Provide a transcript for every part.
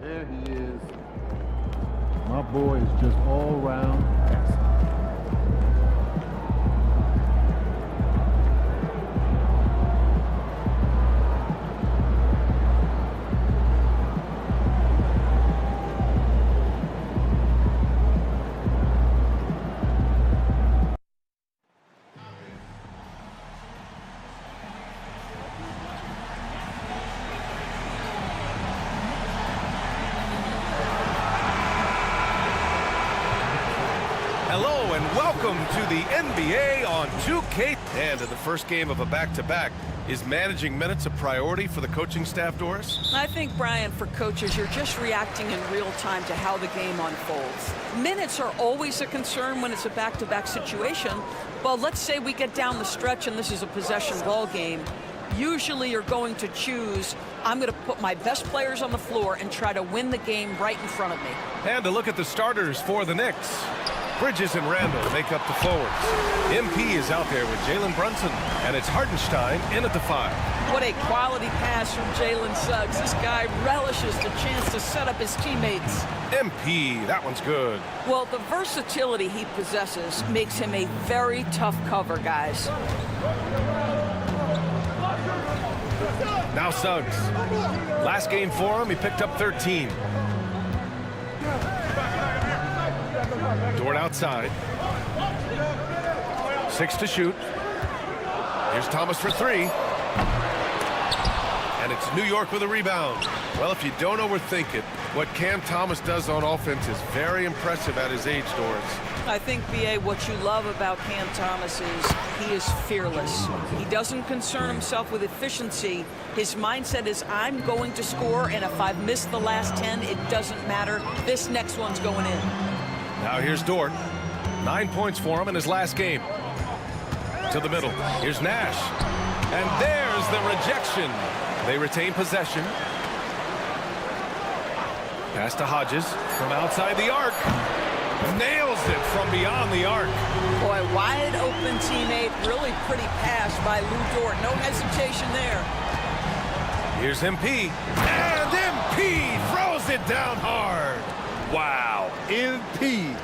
There he is. My boy is just all around excellent. Hello and welcome to the NBA on 2K. And in the first game of a back-to-back, is managing minutes a priority for the coaching staff, Doris? I think, Brian, for coaches, you're just reacting in real time to how the game unfolds. Minutes are always a concern when it's a back-to-back situation. But let's say we get down the stretch and this is a possession ball game. Usually you're going to choose, I'm going to put my best players on the floor and try to win the game right in front of me. And to look at the starters for the Knicks. Bridges and Randall make up the forwards. MP is out there with Jalen Brunson, and it's Hartenstein in at the 5. What a quality pass from Jalen Suggs. This guy relishes the chance to set up his teammates. MP, that one's good. Well, the versatility he possesses makes him a very tough cover, guys. Now Suggs. Last game for him, he picked up 13. Dort outside. 6 to shoot. Here's Thomas for 3. And it's New York with a rebound. Well, if you don't overthink it, what Cam Thomas does on offense is very impressive at his age, Doris. I think, B.A., what you love about Cam Thomas is he is fearless. He doesn't concern himself with efficiency. His mindset is, I'm going to score, and if I've missed the last 10, it doesn't matter. This next one's going in. Now here's Dort. 9 points for him in his last game. To the middle. Here's Nash. And there's the rejection. They retain possession. Pass to Hodges from outside the arc. Nails it from beyond the arc. Boy, wide open teammate. Really pretty pass by Lou Dort. No hesitation there. Here's MP. And MP throws it down hard. Wow, MP,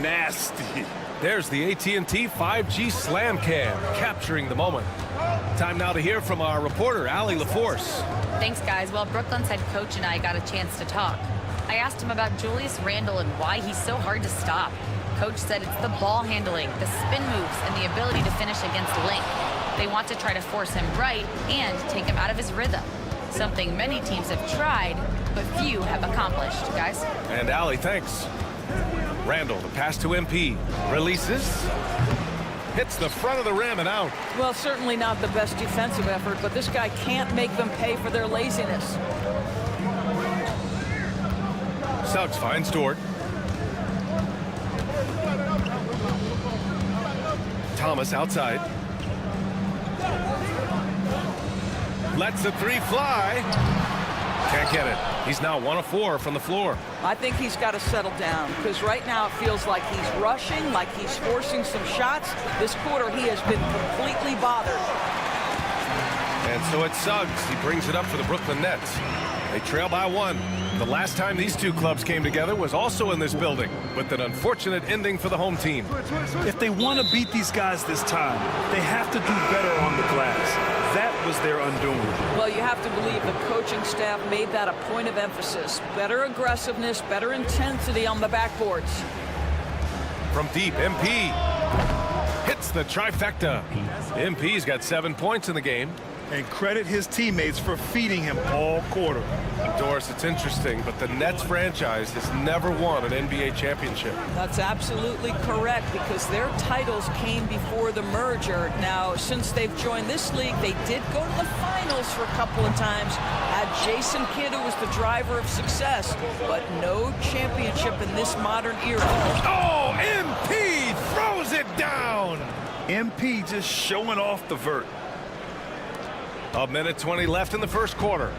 nasty. There's the AT&T 5G Slam Cam, capturing the moment. Time now to hear from our reporter, Allie LaForce. Thanks, guys. Well, Brooklyn's head coach and I got a chance to talk. I asked him about Julius Randle and why he's so hard to stop. Coach said it's the ball handling, the spin moves, and the ability to finish against length. They want to try to force him right and take him out of his rhythm. Something many teams have tried, but few have accomplished, guys. And Allie, thanks. Randall, the pass to MP. Releases. Hits the front of the rim and out. Well, certainly not the best defensive effort, but this guy can't make them pay for their laziness. Suggs finds Dort. Thomas outside. Lets the 3 fly. Can't get it. He's now 1 of 4 from the floor. I think he's got to settle down because right now it feels like he's rushing, like he's forcing some shots. This quarter he has been completely bothered. And so it's Suggs. He brings it up for the Brooklyn Nets. They trail by 1. The last time these two clubs came together was also in this building, with an unfortunate ending for the home team. If they want to beat these guys this time, they have to do better on the glass. That was their undoing. Well, you have to believe the coaching staff made that a point of emphasis. Better aggressiveness, better intensity on the backboards. From deep, MP hits the trifecta. MP's got 7 points in the game. And credit his teammates for feeding him all quarter. Doris, it's interesting, but the Nets franchise has never won an NBA championship. That's absolutely correct because their titles came before the merger. Now, since they've joined this league, they did go to the finals for a couple of times. Had Jason Kidd, who was the driver of success, but no championship in this modern era. Oh, MP throws it down. MP just showing off the vert. A minute 20 left in the first quarter.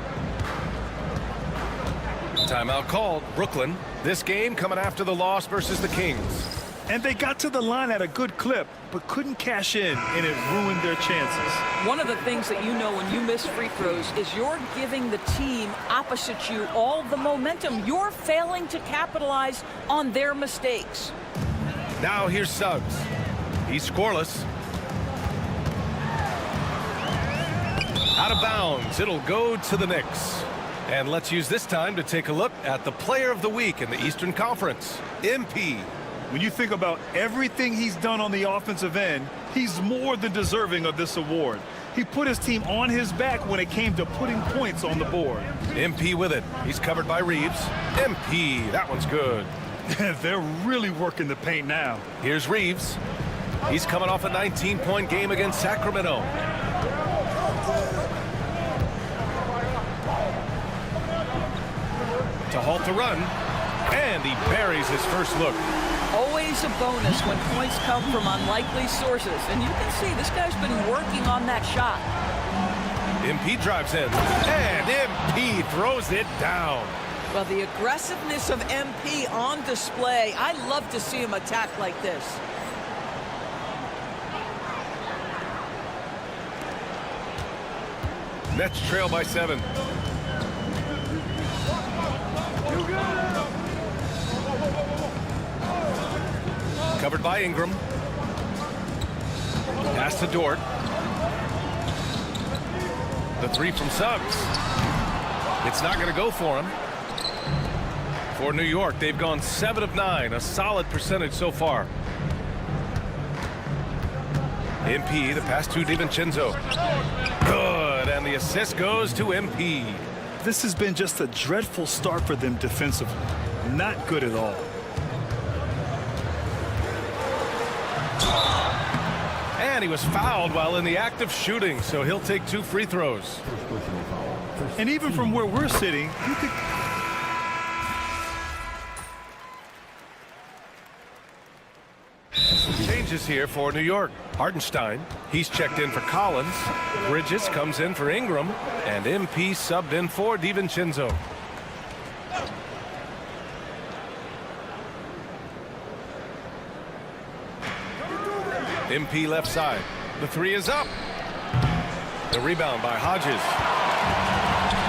Timeout called. Brooklyn. This game coming after the loss versus the Kings. And they got to the line at a good clip, but couldn't cash in, and it ruined their chances. One of the things that you know when you miss free throws is you're giving the team opposite you all the momentum. You're failing to capitalize on their mistakes. Now here's Suggs. He's scoreless. Out of bounds. It'll go to the Knicks. And let's use this time to take a look at the player of the week in the Eastern Conference, MP. When you think about everything he's done on the offensive end, he's more than deserving of this award. He put his team on his back when it came to putting points on the board. MP with it. He's covered by Reeves. MP, that one's good. They're really working the paint now. Here's Reeves. He's coming off a 19-point game against Sacramento. To halt the run, and he buries his first look. Always a bonus when points come from unlikely sources. And you can see this guy's been working on that shot. MP drives in, and MP throws it down. Well, the aggressiveness of MP on display. I love to see him attack like this. Nets trail by 7. Covered by Ingram. Pass to Dort. The three from Suggs. It's not going to go for him. For New York, they've gone 7 of 9, a solid percentage so far. MP, the pass to DiVincenzo. Good, and the assist goes to MP. This has been just a dreadful start for them defensively. Not good at all. And he was fouled while in the act of shooting, so he'll take 2 free throws. And even from where we're sitting, you could... Changes here for New York. Hartenstein, he's checked in for Collins. Bridges comes in for Ingram, and MP subbed in for DiVincenzo. MP left side. The three is up. The rebound by Hodges.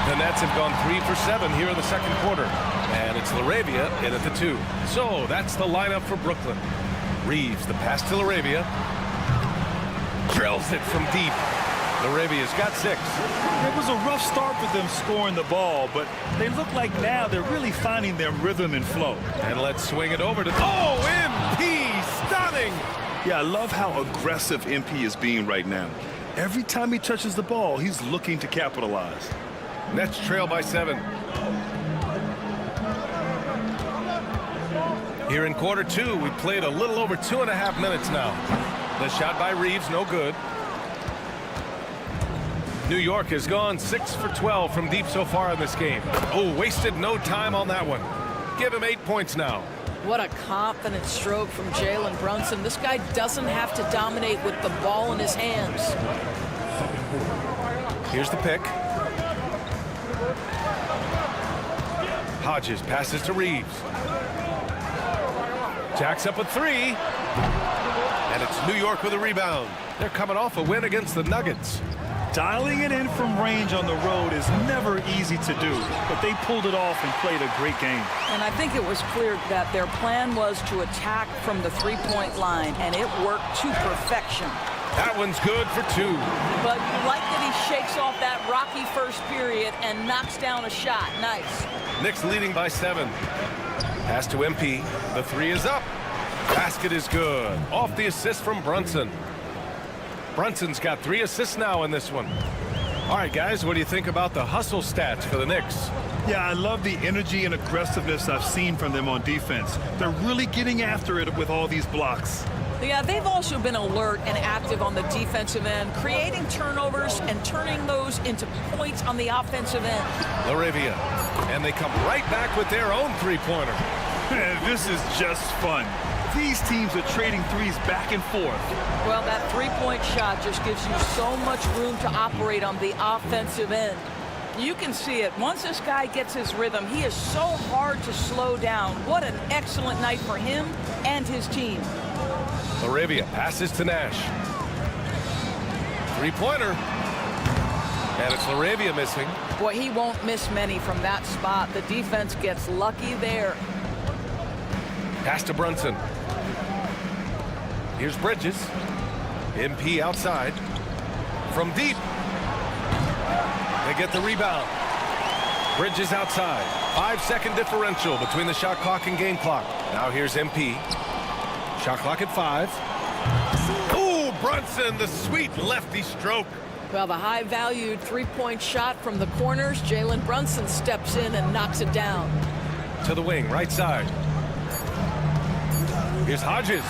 The Nets have gone 3 for 7 here in the second quarter. And it's LaRavia in at the 2. So that's the lineup for Brooklyn. Reeves, the pass to LaRavia. Drills it from deep. LaRavia's got 6. It was a rough start for them scoring the ball, but they look like now they're really finding their rhythm and flow. And let's swing it over to... Oh, MP! Stunning! Yeah, I love how aggressive MP is being right now. Every time he touches the ball, he's looking to capitalize. Nets trail by 7. Here in quarter 2, we played a little over 2.5 minutes now. The shot by Reeves, no good. New York has gone 6 for 12 from deep so far in this game. Oh, wasted no time on that one. Give him 8 points now. What a confident stroke from Jalen Brunson. This guy doesn't have to dominate with the ball in his hands. Here's the pick. Hodges passes to Reeves. Jacks up a 3. And it's New York with a rebound. They're coming off a win against the Nuggets. Dialing it in from range on the road is never easy to do, but they pulled it off and played a great game. And I think it was clear that their plan was to attack from the three-point line, and it worked to perfection. That one's good for 2. But you like that he shakes off that rocky first period and knocks down a shot. Nice. Knicks leading by 7. Pass to MP. The 3 is up. Basket is good. Off the assist from Brunson. Brunson's got 3 assists now in this one. All right, guys, what do you think about the hustle stats for the Knicks? Yeah, I love the energy and aggressiveness I've seen from them on defense. They're really getting after it with all these blocks. Yeah, they've also been alert and active on the defensive end, creating turnovers and turning those into points on the offensive end. LaRavia, and they come right back with their own three-pointer. This is just fun. These teams are trading threes back and forth. Well, that three-point shot just gives you so much room to operate on the offensive end. You can see it. Once this guy gets his rhythm, he is so hard to slow down. What an excellent night for him and his team. Laravia passes to Nash. Three-pointer. And it's Laravia missing. Boy, he won't miss many from that spot. The defense gets lucky there. Pass to Brunson. Here's Bridges. MP outside. From deep. They get the rebound. Bridges outside. 5-second differential between the shot clock and game clock. Now here's MP. Shot clock at 5. Ooh, Brunson, the sweet lefty stroke. Well, the high-valued three-point shot from the corners. Jalen Brunson steps in and knocks it down. To the wing, right side. Here's Hodges.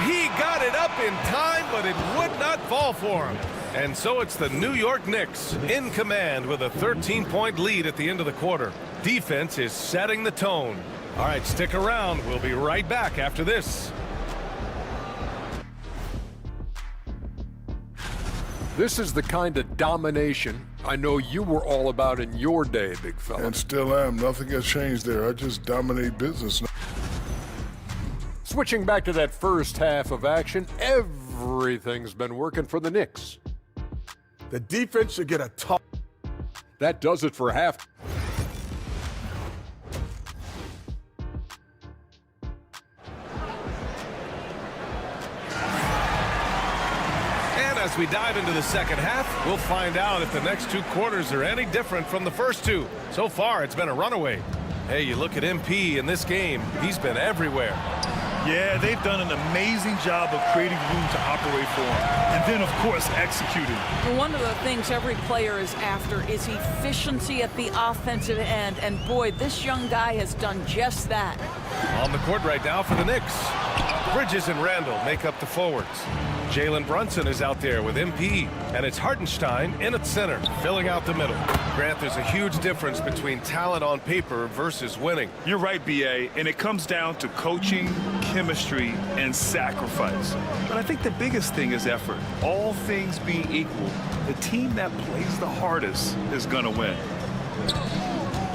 He got it up in time, but it would not fall for him. And so it's the New York Knicks in command with a 13-point lead at the end of the quarter. Defense is setting the tone. All right, stick around. We'll be right back after this. This is the kind of domination I know you were all about in your day, big fella. And still am. Nothing has changed there. I just dominate business. Switching back to that first half of action, everything's been working for the Knicks. The defense should get a tough. That does it for half. And as we dive into the second half, we'll find out if the next two quarters are any different from the first two. So far, it's been a runaway. Hey, you look at MP in this game, he's been everywhere. Yeah, they've done an amazing job of creating room to operate for him. And then, of course, executing. One of the things every player is after is efficiency at the offensive end. And boy, this young guy has done just that. On the court right now for the Knicks. Bridges and Randall make up the forwards. Jalen Brunson is out there with MP, and it's Hartenstein in at center, filling out the middle. Grant, there's a huge difference between talent on paper versus winning. You're right, B.A., and it comes down to coaching, chemistry, and sacrifice. But I think the biggest thing is effort. All things being equal, the team that plays the hardest is going to win.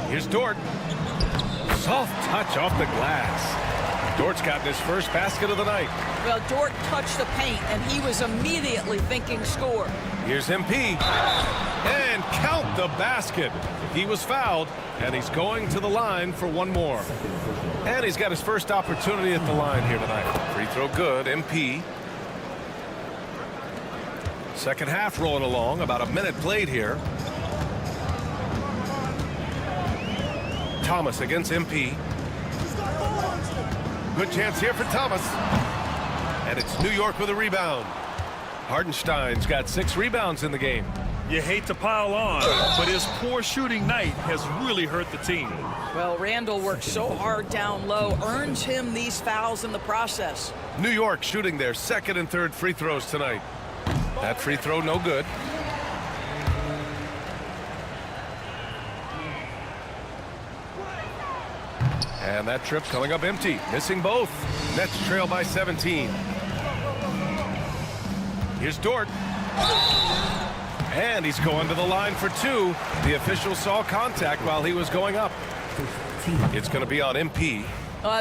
Here's Dort. Soft touch off the glass. Dort's gotten his first basket of the night. Well, Dort touched the paint, and he was immediately thinking score. Here's MP. And count the basket. He was fouled, and he's going to the line for one more. And he's got his first opportunity at the line here tonight. Free throw good, MP. Second half rolling along, about a minute played here. Thomas against MP. Good chance here for Thomas. And it's New York with a rebound. Hartenstein's got 6 rebounds in the game. You hate to pile on, but his poor shooting night has really hurt the team. Well, Randall works so hard down low, earns him these fouls in the process. New York shooting their second and third free throws tonight. That free throw no good. And that trip coming up empty, missing both. Nets trail by 17. Here's Dort. And he's going to the line for 2. The official saw contact while he was going up. It's going to be on MP.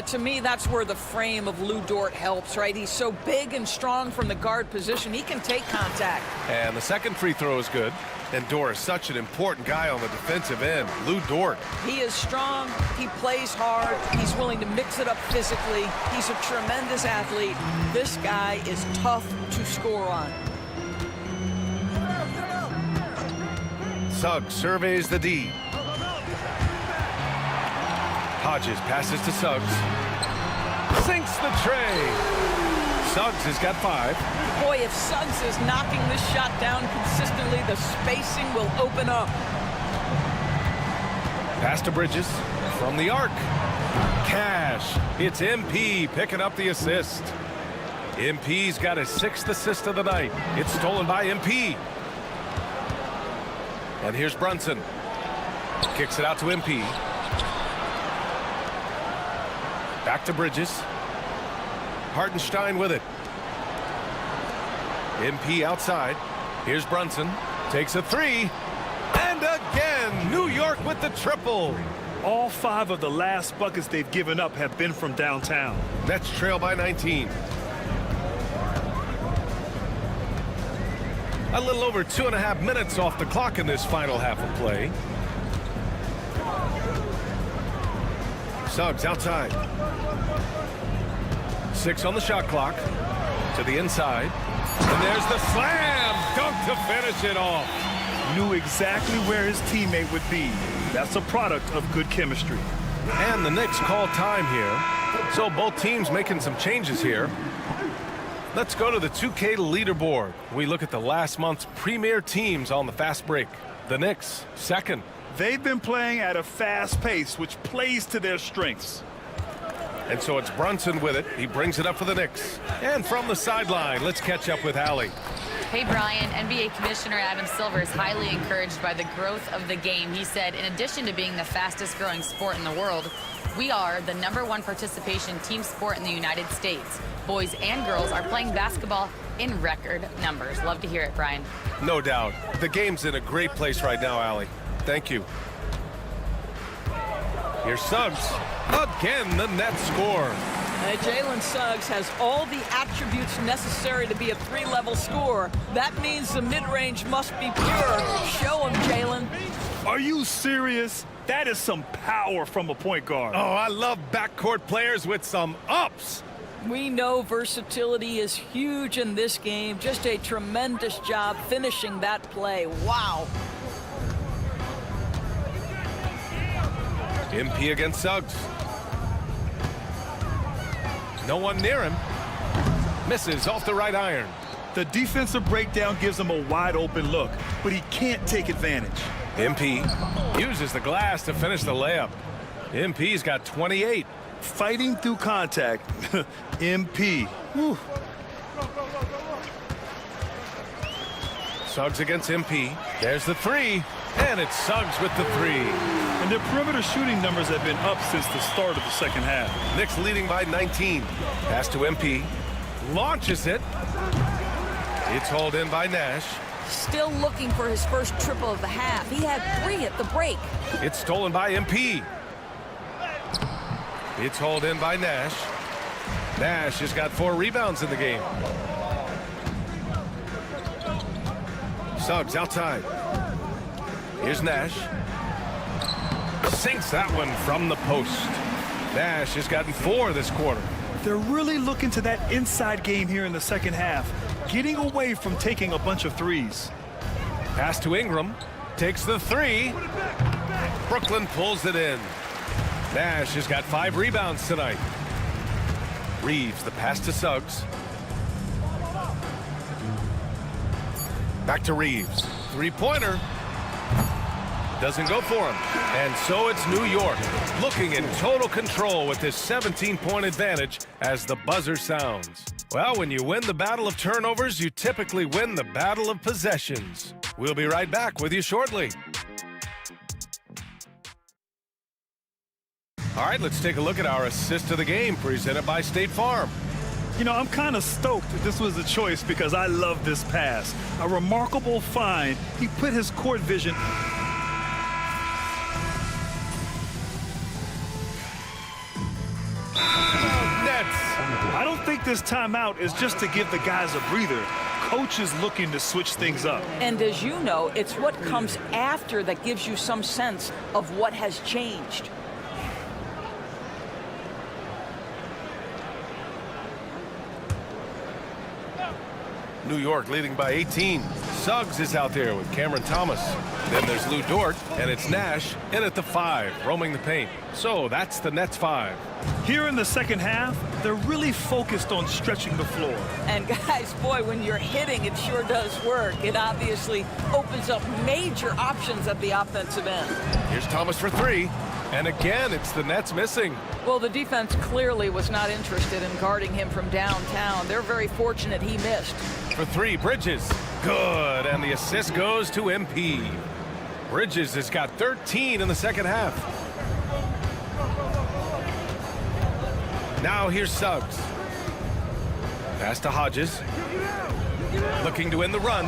To me, that's where the frame of Lou Dort helps, right? He's so big and strong from the guard position. He can take contact. And the second free throw is good. And Dort is such an important guy on the defensive end. Lou Dort. He is strong. He plays hard. He's willing to mix it up physically. He's a tremendous athlete. This guy is tough to score on. Suggs surveys the D. Hodges passes to Suggs. Sinks the tray. Suggs has got 5. Boy, if Suggs is knocking this shot down consistently, the spacing will open up. Pass to Bridges from the arc. Cash. It's MP picking up the assist. MP's got his 6th assist of the night. It's stolen by MP. And here's Brunson. Kicks it out to MP. Back to Bridges. Hartenstein with it. MP outside. Here's Brunson. Takes a 3. York with the triple. All 5 of the last buckets they've given up have been from downtown. Nets trail by 19. A little over 2.5 minutes off the clock in this final half of play. Suggs outside. 6 on the shot clock. To the inside. And there's the slam dunk to finish it off. Knew exactly where his teammate would be. That's a product of good chemistry. And the Knicks call time here. So both teams making some changes here. Let's go to the 2K leaderboard. We look at the last month's premier teams on the fast break. The Knicks, second. They've been playing at a fast pace, which plays to their strengths. And so it's Brunson with it. He brings it up for the Knicks. And from the sideline, let's catch up with Allie. Hey, Brian, NBA Commissioner Adam Silver is highly encouraged by the growth of the game. He said, in addition to being the fastest growing sport in the world, we are the #1 participation team sport in the United States. Boys and girls are playing basketball in record numbers. Love to hear it, Brian. No doubt. The game's in a great place right now, Allie. Thank you. Here's Suggs. Again, the Nets score. Jalen Suggs has all the attributes necessary to be a 3-level scorer. That means the mid-range must be pure. Show him, Jalen. Are you serious? That is some power from a point guard. Oh, I love backcourt players with some ups. We know versatility is huge in this game. Just a tremendous job finishing that play. Wow. MP against Suggs. No one near him. Misses off the right iron. The defensive breakdown gives him a wide open look, but he can't take advantage. MP uses the glass to finish the layup. MP's got 28. Fighting through contact. MP. Whew. Suggs against MP. There's the 3. And it's Suggs with the 3. And their perimeter shooting numbers have been up since the start of the second half. Knicks leading by 19. Pass to MP. Launches it. It's hauled in by Nash. Still looking for his first triple of the half. He had 3 at the break. It's stolen by MP. It's hauled in by Nash. Nash has got 4 rebounds in the game. Suggs outside. Here's Nash. Sinks that one from the post. Nash has gotten 4 this quarter. They're really looking to that inside game here in the second half, getting away from taking a bunch of threes. Pass to Ingram. Takes the 3. Brooklyn pulls it in. Nash has got 5 rebounds tonight. Reeves, the pass to Suggs. Back to Reeves. 3-pointer. Doesn't go for him. And so it's New York looking in total control with this 17-point advantage as the buzzer sounds. Well, when you win the battle of turnovers, you typically win the battle of possessions. We'll be right back with you shortly. All right, let's take a look at our assist of the game presented by State Farm. You know, I'm kind of stoked that this was a choice because I love this pass. A remarkable find. He put his court vision. I don't think this timeout is just to give the guys a breather. Coach is looking to switch things up. And as you know, it's what comes after that gives you some sense of what has changed. New York leading by 18. Suggs is out there with Cameron Thomas. Then there's Lou Dort, and it's Nash in at the 5, roaming the paint. So that's the Nets 5. Here in the second half, they're really focused on stretching the floor. And guys, boy, when you're hitting, it sure does work. It obviously opens up major options at the offensive end. Here's Thomas for 3. And again, it's the Nets missing. Well, the defense clearly was not interested in guarding him from downtown. They're very fortunate he missed. For 3, Bridges. Good, and the assist goes to MP. Bridges has got 13 in the second half. Now here's Suggs. Pass to Hodges. Looking to win the run.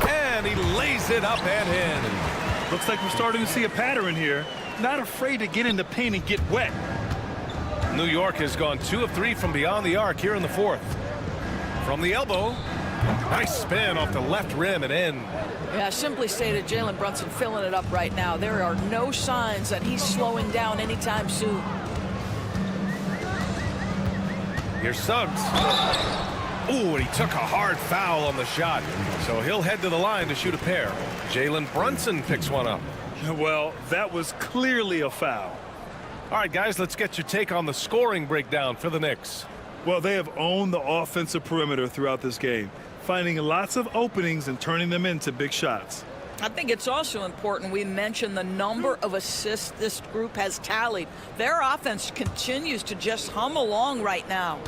And he lays it up and in. Looks like we're starting to see a pattern here. Not afraid to get in the paint and get wet. New York has gone 2 of 3 from beyond the arc here in the fourth. From the elbow. Nice spin off the left rim and in. Yeah, simply stated, Jalen Brunson filling it up right now. There are no signs that he's slowing down anytime soon. Here's Suggs. Ooh, and he took a hard foul on the shot. So he'll head to the line to shoot a pair. Jalen Brunson picks one up. Well, that was clearly a foul. All right, guys, let's get your take on the scoring breakdown for the Knicks. Well, they have owned the offensive perimeter throughout this game, finding lots of openings and turning them into big shots. I think it's also important we mention the number of assists this group has tallied. Their offense continues to just hum along right now.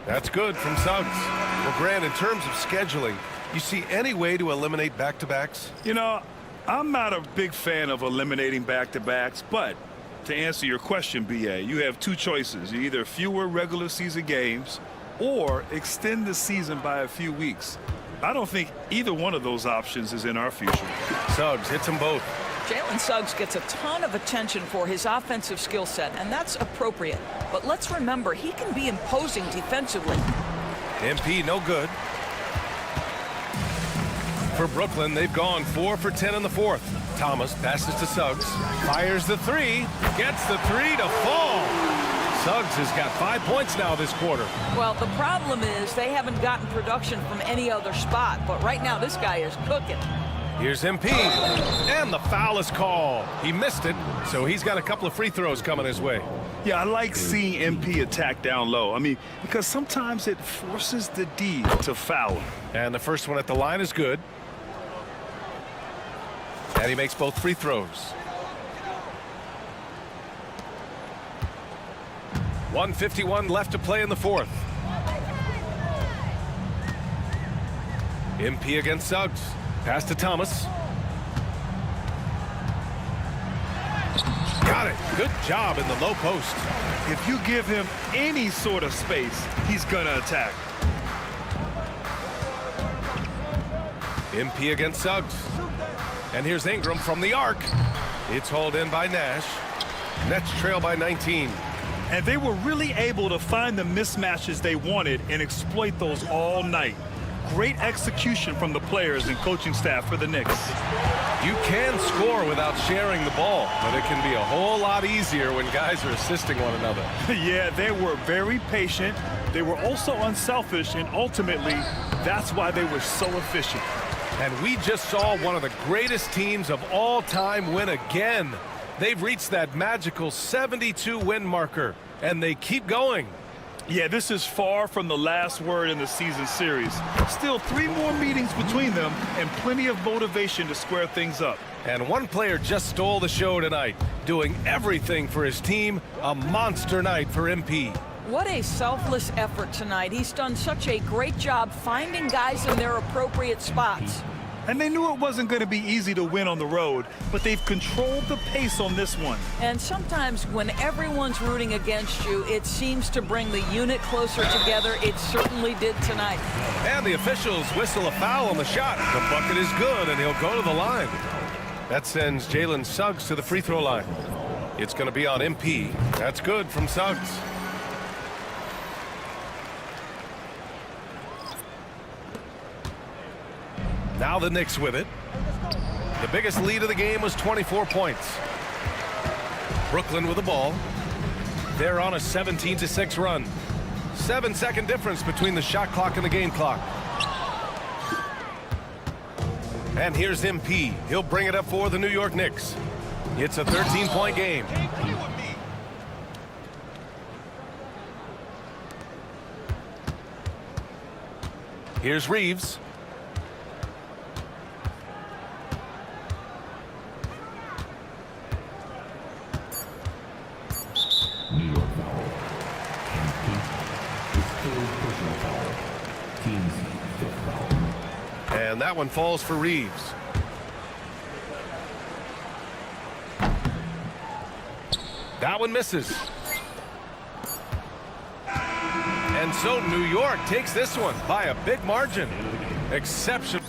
That's good from Suggs. Well, Grant, in terms of scheduling, you see any way to eliminate back-to-backs? You know, I'm not a big fan of eliminating back-to-backs, but to answer your question, BA, you have two choices. Either fewer regular season games or extend the season by a few weeks. I don't think either one of those options is in our future. Suggs hits them both. Jalen Suggs gets a ton of attention for his offensive skill set, and that's appropriate. But let's remember, he can be imposing defensively. MP no good. For Brooklyn, they've gone 4 for 10 in the fourth. Thomas passes to Suggs, fires the three, gets the three to fall. Suggs has got 5 points now this quarter. Well, the problem is they haven't gotten production from any other spot, but right now this guy is cooking. Here's MP, and the foul is called. He missed it, so he's got a couple of free throws coming his way. Yeah, I like seeing MP attack down low. I mean, because sometimes it forces the D to foul him. And the first one at the line is good. And he makes both free throws. 1:51 left to play in the fourth. MP against Suggs. Pass to Thomas. Got it. Good job in the low post. If you give him any sort of space, he's gonna attack. MP against Suggs. And here's Ingram from the arc. It's hauled in by Nash. Nets trail by 19. And they were really able to find the mismatches they wanted and exploit those all night. Great execution from the players and coaching staff for the Knicks. You can score without sharing the ball, but it can be a whole lot easier when guys are assisting one another. Yeah, they were very patient. They were also unselfish, and ultimately, that's why they were so efficient. And we just saw one of the greatest teams of all time win again. They've reached that magical 72 win marker, and they keep going. Yeah, this is far from the last word in the season series. Still 3 more meetings between them and plenty of motivation to square things up. And one player just stole the show tonight, doing everything for his team. A monster night for MP. What a selfless effort tonight. He's done such a great job finding guys in their appropriate spots. And they knew it wasn't going to be easy to win on the road, but they've controlled the pace on this one. And sometimes when everyone's rooting against you, it seems to bring the unit closer together. It certainly did tonight. And the officials whistle a foul on the shot. The bucket is good, and he'll go to the line. That sends Jalen Suggs to the free throw line. It's going to be on MP. That's good from Suggs. Now the Knicks with it. The biggest lead of the game was 24 points. Brooklyn with the ball. They're on a 17-6 run. 7-second difference between the shot clock and the game clock. And here's MP. He'll bring it up for the New York Knicks. It's a 13-point game. Here's Reeves. New York foul. His third personal foul. Team's 5th foul. And that one falls for Reeves. That one misses. And so New York takes this one by a big margin. Exceptional.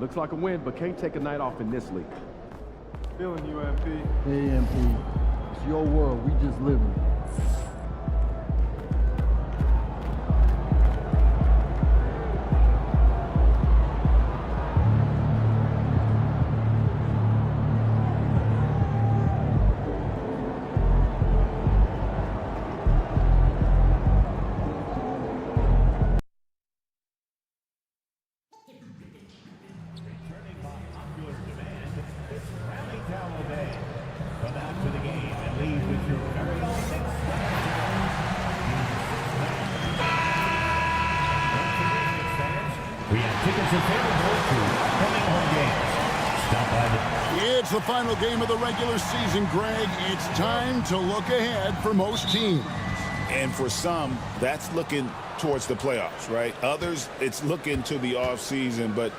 Looks like a win, but can't take a night off in this league. Feeling you, MP. Hey, MP. It's your world. We just living. It's the final game of the regular season, Greg. It's time to look ahead for most teams. And for some, that's looking towards the playoffs, right? Others, it's looking to the offseason, but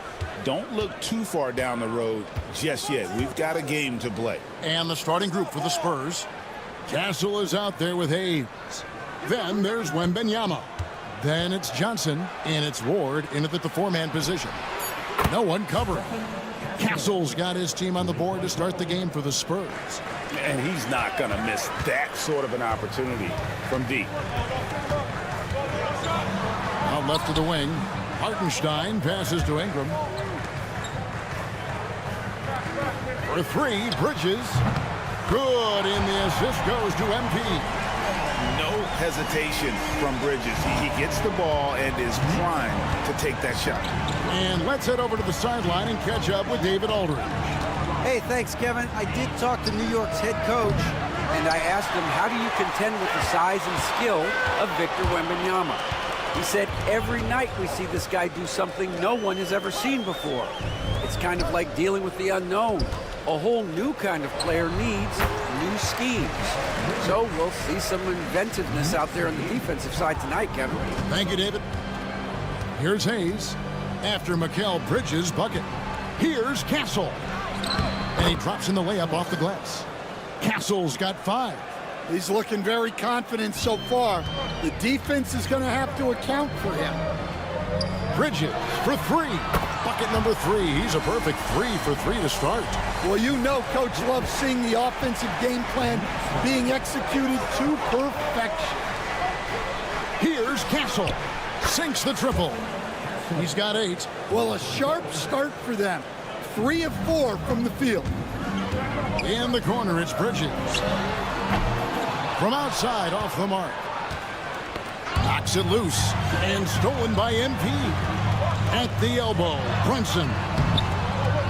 don't look too far down the road just yet. We've got a game to play. And the starting group for the Spurs. Castle is out there with Hayes. Then there's Wembanyama. Then it's Johnson, and it's Ward in at the four-man position. No one covering. Castle's got his team on the board to start the game for the Spurs. And he's not going to miss that sort of an opportunity from deep. Out left of the wing, Hartenstein passes to Ingram. For three, Bridges. Good, and the assist goes to MP. No hesitation from Bridges. He gets the ball and is primed to take that shot. And let's head over to the sideline and catch up with David Aldridge. Hey, thanks, Kevin. I did talk to New York's head coach, and I asked him, how do you contend with the size and skill of Victor Wembanyama? He said, every night we see this guy do something no one has ever seen before. It's kind of like dealing with the unknown. A whole new kind of player needs new schemes. So we'll see some inventiveness out there on the defensive side tonight, Kevin. Thank you, David. Here's Hayes after Mikal Bridges' bucket. Here's Castle. And he drops in the layup off the glass. Castle's got 5. He's looking very confident so far. The defense is going to have to account for him. Bridges for 3. Bucket number 3. He's a perfect 3 for 3 to start. Well, you know Coach loves seeing the offensive game plan being executed to perfection. Here's Castle. Sinks the triple. He's got 8. Well, a sharp start for them. 3 of 4 from the field. In the corner, it's Bridges. From outside, off the mark. Knocks it loose. And stolen by MP. At the elbow, Brunson.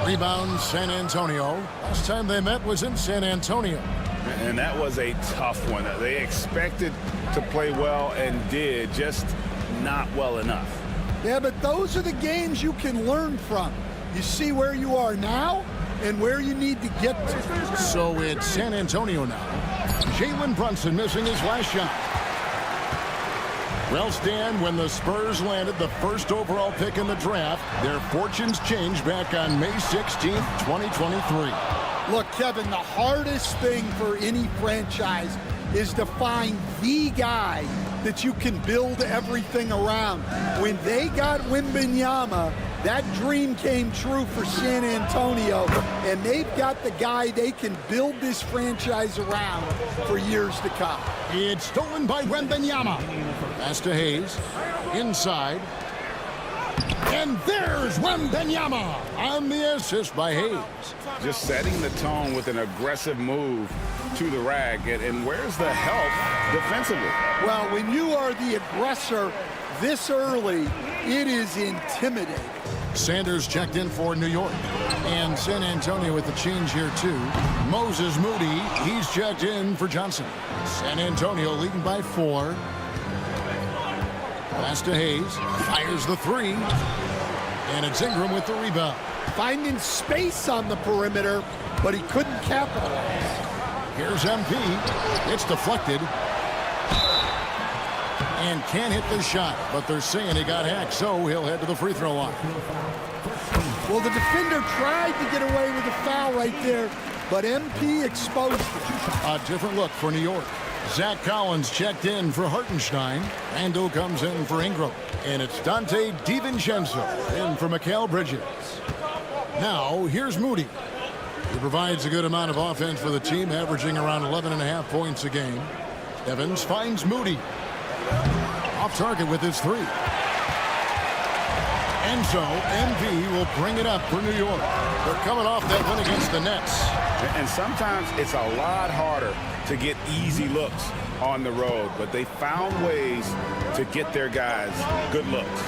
Rebound, San Antonio. Last time they met was in San Antonio. And that was a tough one. They expected to play well and did, just not well enough. Yeah, but those are the games you can learn from. You see where you are now and where you need to get to. So it's San Antonio now. Jalen Brunson missing his last shot. Well, Stan, when the Spurs landed the first overall pick in the draft, their fortunes changed back on May 16th, 2023. Look, Kevin, the hardest thing for any franchise is to find the guy that you can build everything around. When they got Wembanyama, that dream came true for San Antonio, and they've got the guy they can build this franchise around for years to come. It's stolen by Wembanyama. Pass to Hayes. Inside. And there's Wembanyama on the assist by Hayes. Just setting the tone with an aggressive move to the rack. And where's the help defensively? Well, when you are the aggressor this early, it is intimidating. Sanders checked in for New York. And San Antonio with the change here, too. Moses Moody, he's checked in for Johnson. San Antonio leading by 4. Pass to Hayes. Fires the 3. And it's Ingram with the rebound. Finding space on the perimeter, but he couldn't capitalize. Here's MP. It's deflected. And can't hit the shot, but they're saying he got hacked, so he'll head to the free throw line. Well, the defender tried to get away with a foul right there, but MP exposed it. A different look for New York. Zach Collins checked in for Hartenstein. Randall comes in for Ingram. And it's Dante DiVincenzo in for Mikal Bridges. Now, here's Moody. He provides a good amount of offense for the team, averaging around 11.5 points a game. Evans finds Moody. Off target with his three. And so, MP will bring it up for New York. They're coming off that win against the Nets. And sometimes it's a lot harder to get easy looks on the road, but they found ways to get their guys good looks.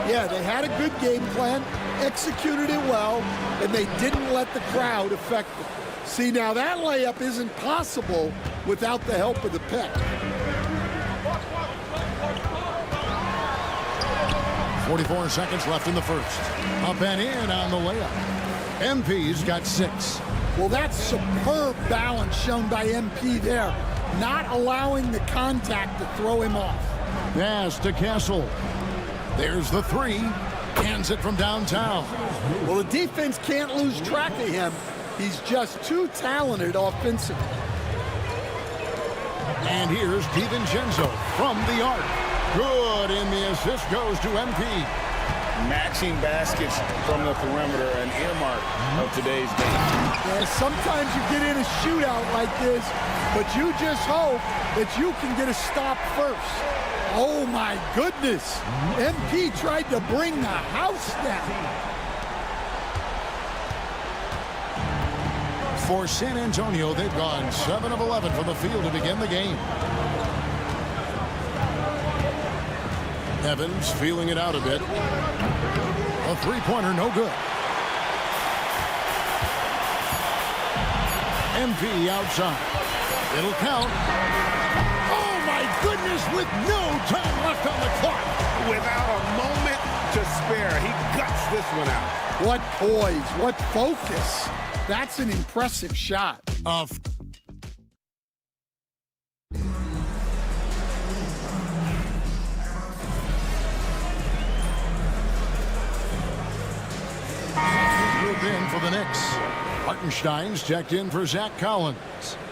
Yeah, they had a good game plan, executed it well, and they didn't let the crowd affect them. See, now that layup isn't possible without the help of the pick. 44 seconds left in the first. Up and in on the layup. MP's got 6. Well, that's superb balance shown by MP there, not allowing the contact to throw him off. Pass to Castle. There's the three. Cans it from downtown. Well, the defense can't lose track of him. He's just too talented offensively. And here's DiVincenzo from the arc. Good, and the assist goes to MP. Matching baskets from the perimeter, an earmark of today's game. Yeah, sometimes you get in a shootout like this, but you just hope that you can get a stop first. Oh, my goodness. MP tried to bring the house down. For San Antonio, they've gone 7 of 11 from the field to begin the game. Evans feeling it out a bit. A three-pointer, no good. MP outside. It'll count. Oh, my goodness, with no time left on the clock. Without a moment to spare, he guts this one out. What poise, what focus. That's an impressive shot. Group in for the Knicks. Hartenstein's checked in for Zach Collins.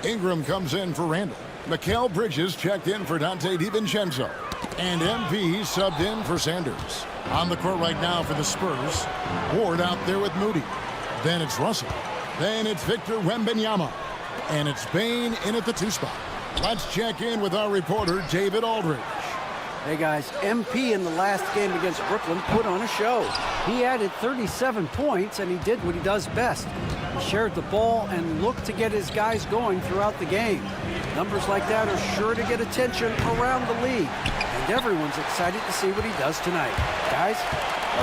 Ingram comes in for Randall. Mikal Bridges checked in for Dante DiVincenzo. And MP subbed in for Sanders. On the court right now for the Spurs. Ward out there with Moody. Then it's Russell. Then it's Victor Wembanyama. And it's Bain in at the 2 spot. Let's check in with our reporter, David Aldridge. Hey guys, MP in the last game against Brooklyn put on a show. He added 37 points and he did what he does best. He shared the ball and looked to get his guys going throughout the game. Numbers like that are sure to get attention around the league. And everyone's excited to see what he does tonight. Guys?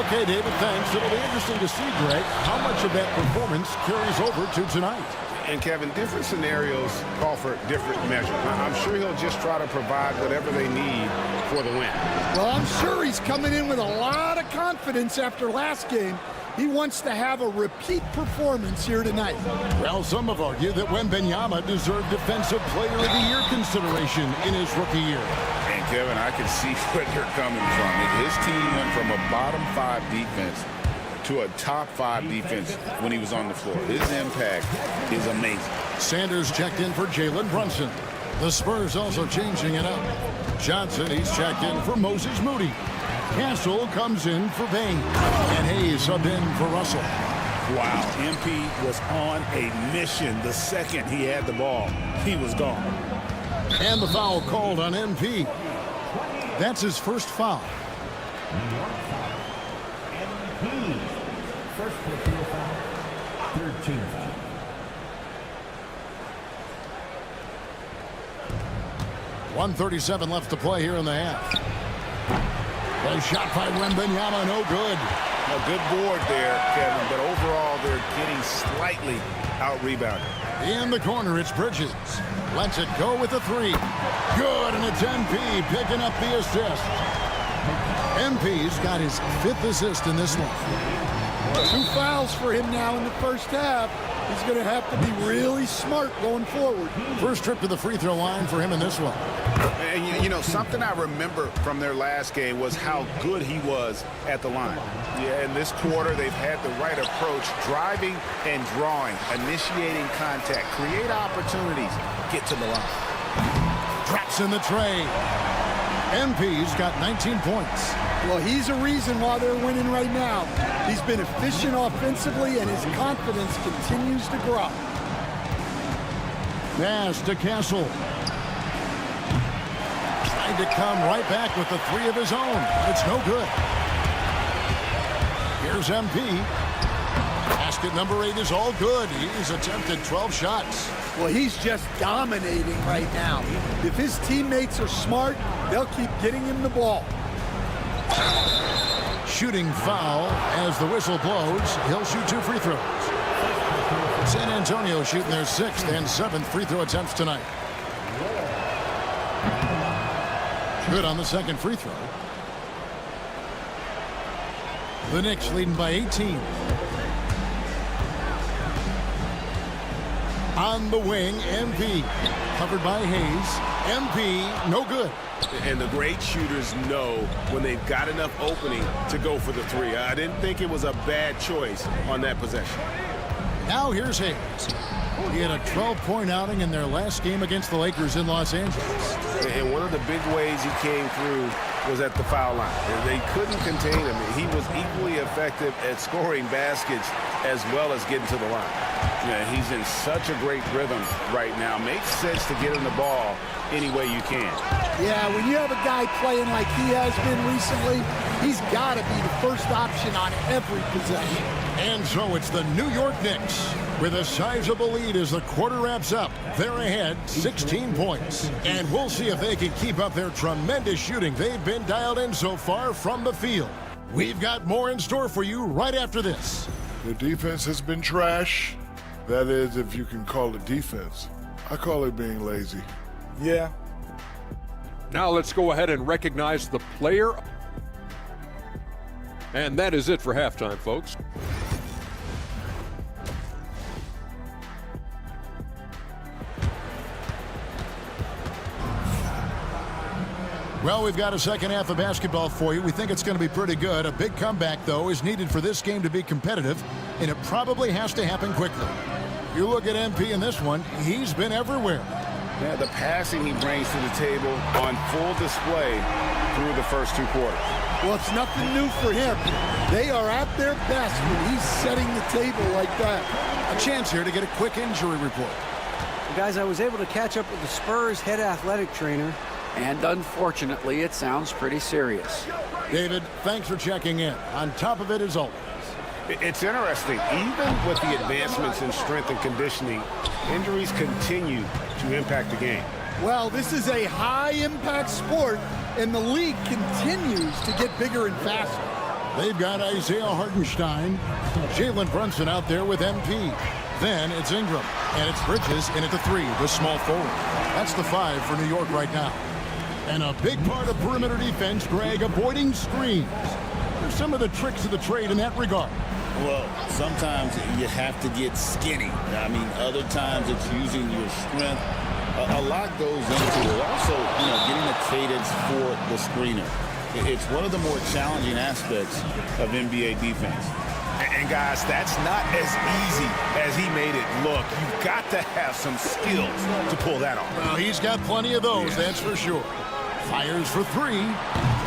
Okay, David, thanks. It'll be interesting to see, Greg, how much of that performance carries over to tonight. And Kevin, different scenarios call for different measures. I'm sure he'll just try to provide whatever they need for the win. Well, I'm sure he's coming in with a lot of confidence after last game. He wants to have a repeat performance here tonight. Well, some have argued that Wembanyama deserved Defensive Player of the Year consideration in his rookie year. And Kevin, I can see where they're coming from. His team went from a bottom 5 defense to a top 5 defense when he was on the floor. His impact is amazing. Sanders checked in for Jalen Brunson. The Spurs also changing it up. Johnson, he's checked in for Moses Moody. Castle comes in for Bain. And Hayes subbed in for Russell. Wow, MP was on a mission. The second he had the ball, he was gone. And the foul called on MP. That's his first foul. First personal foul, 13 foul. .137 left to play here in the half. A shot by Wembanyama, no good. A good board there, Kevin, but overall they're getting slightly out-rebounded. In the corner, it's Bridges. Lets it go with a 3. Good, and it's MP picking up the assist. MP's got his 5th assist in this one. 2 fouls for him now in the first half. He's going to have to be really smart going forward. First trip to the free throw line for him in this one. And, you know, something I remember from their last game was how good he was at the line. Yeah, in this quarter, they've had the right approach, driving and drawing, initiating contact, create opportunities, get to the line. Drops in the tray. MP's got 19 points. Well, he's a reason why they're winning right now. He's been efficient offensively, and his confidence continues to grow. Pass to Castle. Tried to come right back with the three of his own. It's no good. Here's MP. Basket number 8 is all good. He's attempted 12 shots. Well, he's just dominating right now. If his teammates are smart, they'll keep getting him the ball. Shooting foul as the whistle blows. He'll shoot 2 free throws. San Antonio shooting their 6th and 7th free throw attempts tonight. Good on the second free throw. The Knicks leading by 18. On the wing, MP. Covered by Hayes. MP, no good. And the great shooters know when they've got enough opening to go for the three. I didn't think it was a bad choice on that possession. Now here's Hayes. He had a 12-point outing in their last game against the Lakers in Los Angeles. And one of the big ways he came through was at the foul line. They couldn't contain him. He was equally effective at scoring baskets as well as getting to the line. Yeah, he's in such a great rhythm right now. Makes sense to get him the ball any way you can. Yeah, when you have a guy playing like he has been recently, he's got to be the first option on every possession. And so it's the New York Knicks with a sizable lead as the quarter wraps up. They're ahead 16 points. And we'll see if they can keep up their tremendous shooting they've been dialed in so far from the field. We've got more in store for you right after this. The defense has been trash. That is, if you can call it defense. I call it being lazy. Yeah. Now let's go ahead and recognize the player. And that is it for halftime, folks. Well, we've got a second half of basketball for you. We think it's going to be pretty good. A big comeback, though, is needed for this game to be competitive, and it probably has to happen quickly. You look at MP in this one, he's been everywhere. Yeah, the passing he brings to the table on full display through the first 2 quarters. Well, it's nothing new for him. They are at their best when he's setting the table like that. A chance here to get a quick injury report. Guys, I was able to catch up with the Spurs head athletic trainer, and unfortunately, it sounds pretty serious. David, thanks for checking in. On top of it, as always. It's interesting. Even with the advancements in strength and conditioning, injuries continue to impact the game. Well, this is a high-impact sport, and the league continues to get bigger and faster. They've got Isaiah Hartenstein, Jalen Brunson out there with MP. Then it's Ingram, and it's Bridges in at the 3, the small forward. That's the 5 for New York right now. And a big part of perimeter defense, Greg, avoiding screens. There's some of the tricks of the trade in that regard. Well, sometimes you have to get skinny. I mean, other times it's using your strength. A lot goes into it. Also, getting a cadence for the screener. It's one of the more challenging aspects of NBA defense. And guys, that's not as easy as he made it look. You've got to have some skills to pull that off. Well, he's got plenty of those, that's for sure. Fires for 3.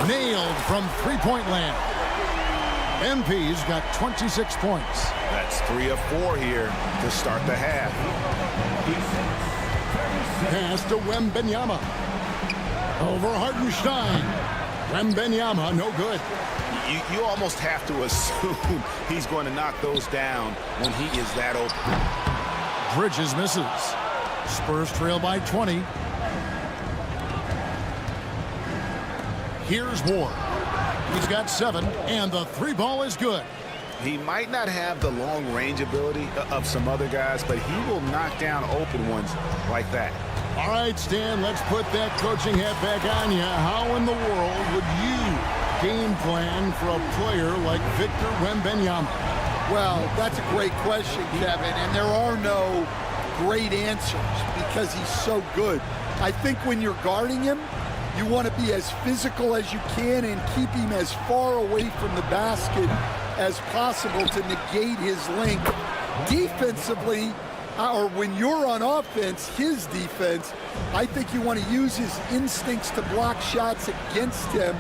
Nailed from three-point land. MP's got 26 points. That's 3 of 4 here to start the half. Pass to Wembanyama. Over Hartenstein. Wembanyama, no good. You almost have to assume he's going to knock those down when he is that open. Bridges misses. Spurs trail by 20. Here's Ward. He's got 7, and the 3 ball is good. He might not have the long range ability of some other guys, but he will knock down open ones like that. All right, Stan, let's put that coaching hat back on you. How in the world would you game plan for a player like Victor Wembanyama? Well, that's a great question, Kevin, and there are no great answers because he's so good. I think when you're guarding him, You want to be as physical as you can and keep him as far away from the basket as possible to negate his length. Defensively, or when you're on offense, his defense, I think you want to use his instincts to block shots against him,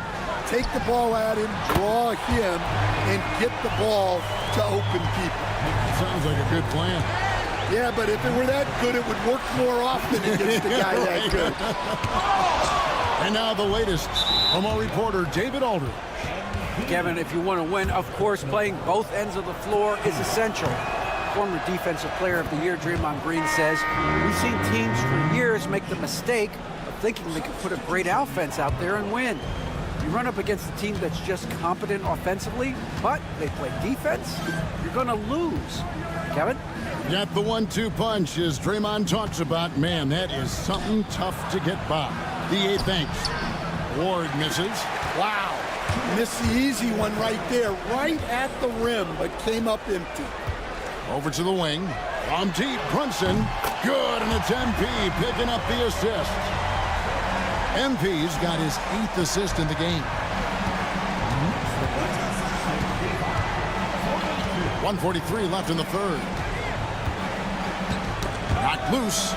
take the ball at him, draw him, and get the ball to open people. Sounds like a good plan. Yeah, but if it were that good, it would work more often against a guy that good. And now the latest from our reporter, David Aldridge. Kevin, if you want to win, of course, playing both ends of the floor is essential. Former Defensive Player of the Year, Draymond Green, says, we've seen teams for years make the mistake of thinking they could put a great offense out there and win. You run up against a team that's just competent offensively, but they play defense, you're going to lose. Kevin? Got the 1-2 punch, as Draymond talks about. Man, that is something tough to get by. The 8th thanks. Ward misses. Wow. Missed the easy one right there, right at the rim, but came up empty. Over to the wing. From deep, Brunson. Good, and it's MP picking up the assist. MP's got his 8th assist in the game. 1:43 left in the third. Knocked loose.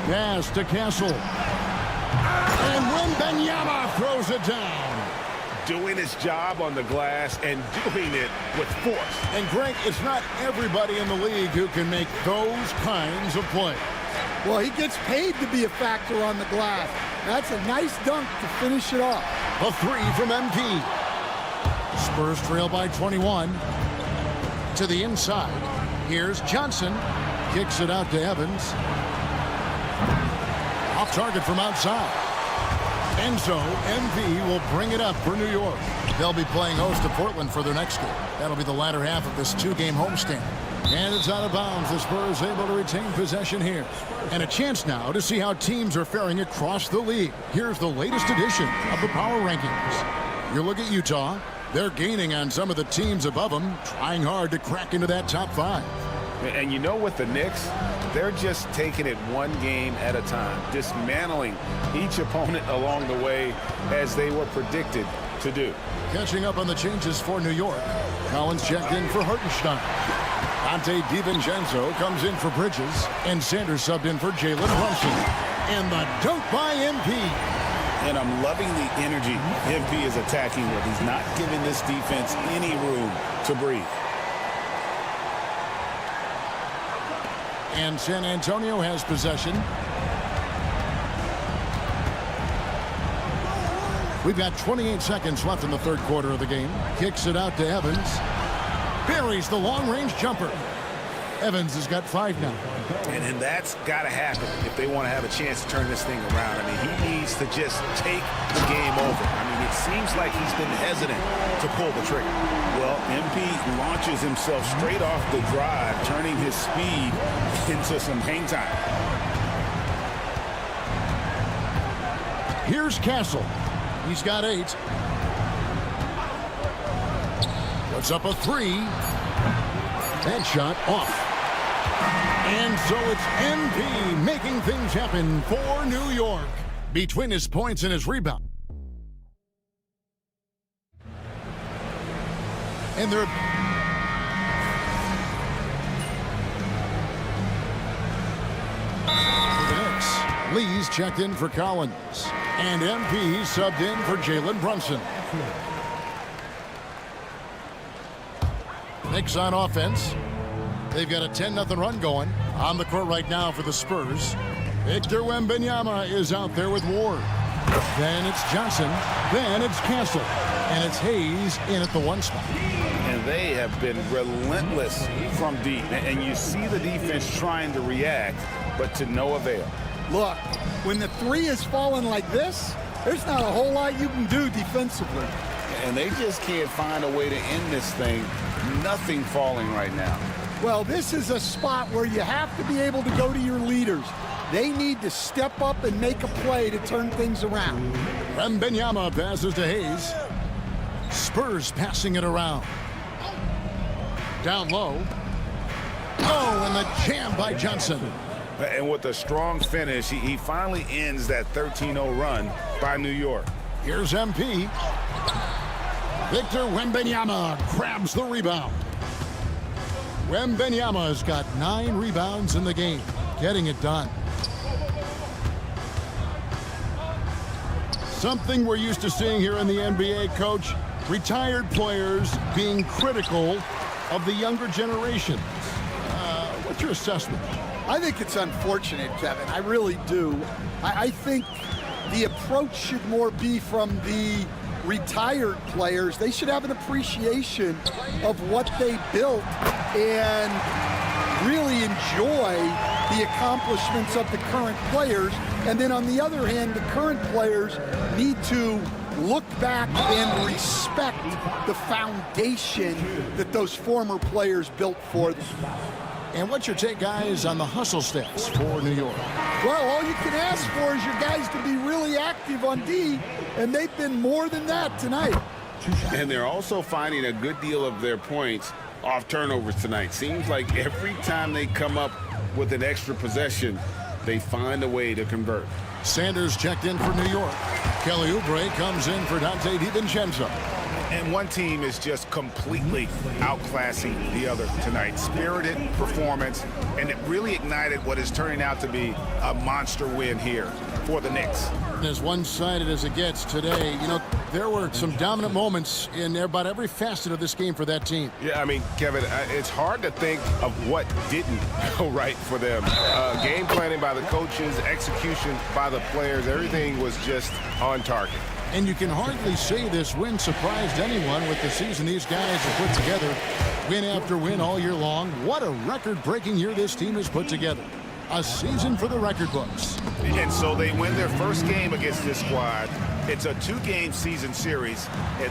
Pass to Castle. And Wembanyama throws it down. Doing his job on the glass and doing it with force. And Greg, it's not everybody in the league who can make those kinds of plays. Well, he gets paid to be a factor on the glass. That's a nice dunk to finish it off. A 3 from MP. Spurs trail by 21. To the inside. Here's Johnson. Kicks it out to Evans. Off target from outside. And so MP will bring it up for New York. They'll be playing host to Portland for their next game. That'll be the latter half of this 2-game homestand. And it's out of bounds. The Spurs able to retain possession here. And a chance now to see how teams are faring across the league. Here's the latest edition of the Power Rankings. You look at Utah. They're gaining on some of the teams above them, trying hard to crack into that top 5. And you know what, the Knicks, they're just taking it one game at a time, dismantling each opponent along the way as they were predicted to do. Catching up on the changes for New York. Collins checked in for Hartenstein. Dante DiVincenzo comes in for Bridges, and Sanders subbed in for Jalen Brunson. And the dunk by MP. And I'm loving the energy MP is attacking with. He's not giving this defense any room to breathe. And San Antonio has possession. We've got 28 seconds left in the third quarter of the game. Kicks it out to Evans. Buries the long-range jumper. Evans has got 5 now. And that's got to happen if they want to have a chance to turn this thing around. I mean, he needs to just take the game over. I mean, it seems like he's been hesitant to pull the trigger. Well, MP launches himself straight off the drive, turning his speed into some hang time. Here's Castle. He's got 8. Puts up a 3. That shot off. And so it's MP making things happen for New York. Between his points and his rebound. And they're... For the Knicks, Lee's checked in for Collins. And MP subbed in for Jalen Brunson. Knicks on offense. They've got a 10-0 run going on the court right now for the Spurs. Victor Wembanyama is out there with Ward. Then it's Johnson. Then it's Castle. And it's Hayes in at the 1 spot. And they have been relentless from deep. And you see the defense trying to react, but to no avail. Look, when the 3 is falling like this, there's not a whole lot you can do defensively. And they just can't find a way to end this thing. Nothing falling right now. Well, this is a spot where you have to be able to go to your leaders. They need to step up and make a play to turn things around. Wembanyama passes to Hayes. Spurs passing it around. Down low. Oh, and the jam by Johnson. And with a strong finish, he finally ends that 13-0 run by New York. Here's MP. Victor Wembanyama grabs the rebound. Wembanyama has got 9 rebounds in the game, getting it done. Something we're used to seeing here in the NBA, Coach. Retired players being critical of the younger generation. What's your assessment? I think it's unfortunate, Kevin. I really do. I think the approach should more be from the retired players. They should have an appreciation of what they built and really enjoy the accomplishments of the current players. And then on the other hand, the current players need to look back and respect the foundation that those former players built for them. And what's your take, guys, on the hustle steps for New York? Well, all you can ask for is your guys to be really active on D, and they've been more than that tonight. And they're also finding a good deal of their points off turnovers tonight. Seems like every time they come up with an extra possession, they find a way to convert. Sanders checked in for New York. Kelly Oubre comes in for Dante DiVincenzo. And one team is just completely outclassing the other tonight. Spirited performance, and it really ignited what is turning out to be a monster win here for the Knicks. As one-sided as it gets today, you know, there were some dominant moments in about every facet of this game for that team. Yeah, I mean, Kevin, it's hard to think of what didn't go right for them. Game planning by the coaches, execution by the players, everything was just on target. And you can hardly say this win surprised anyone with the season these guys have put together. Win after win all year long. What a record-breaking year this team has put together. A season for the record books. And so they win their first game against this squad. It's a 2-game season series. He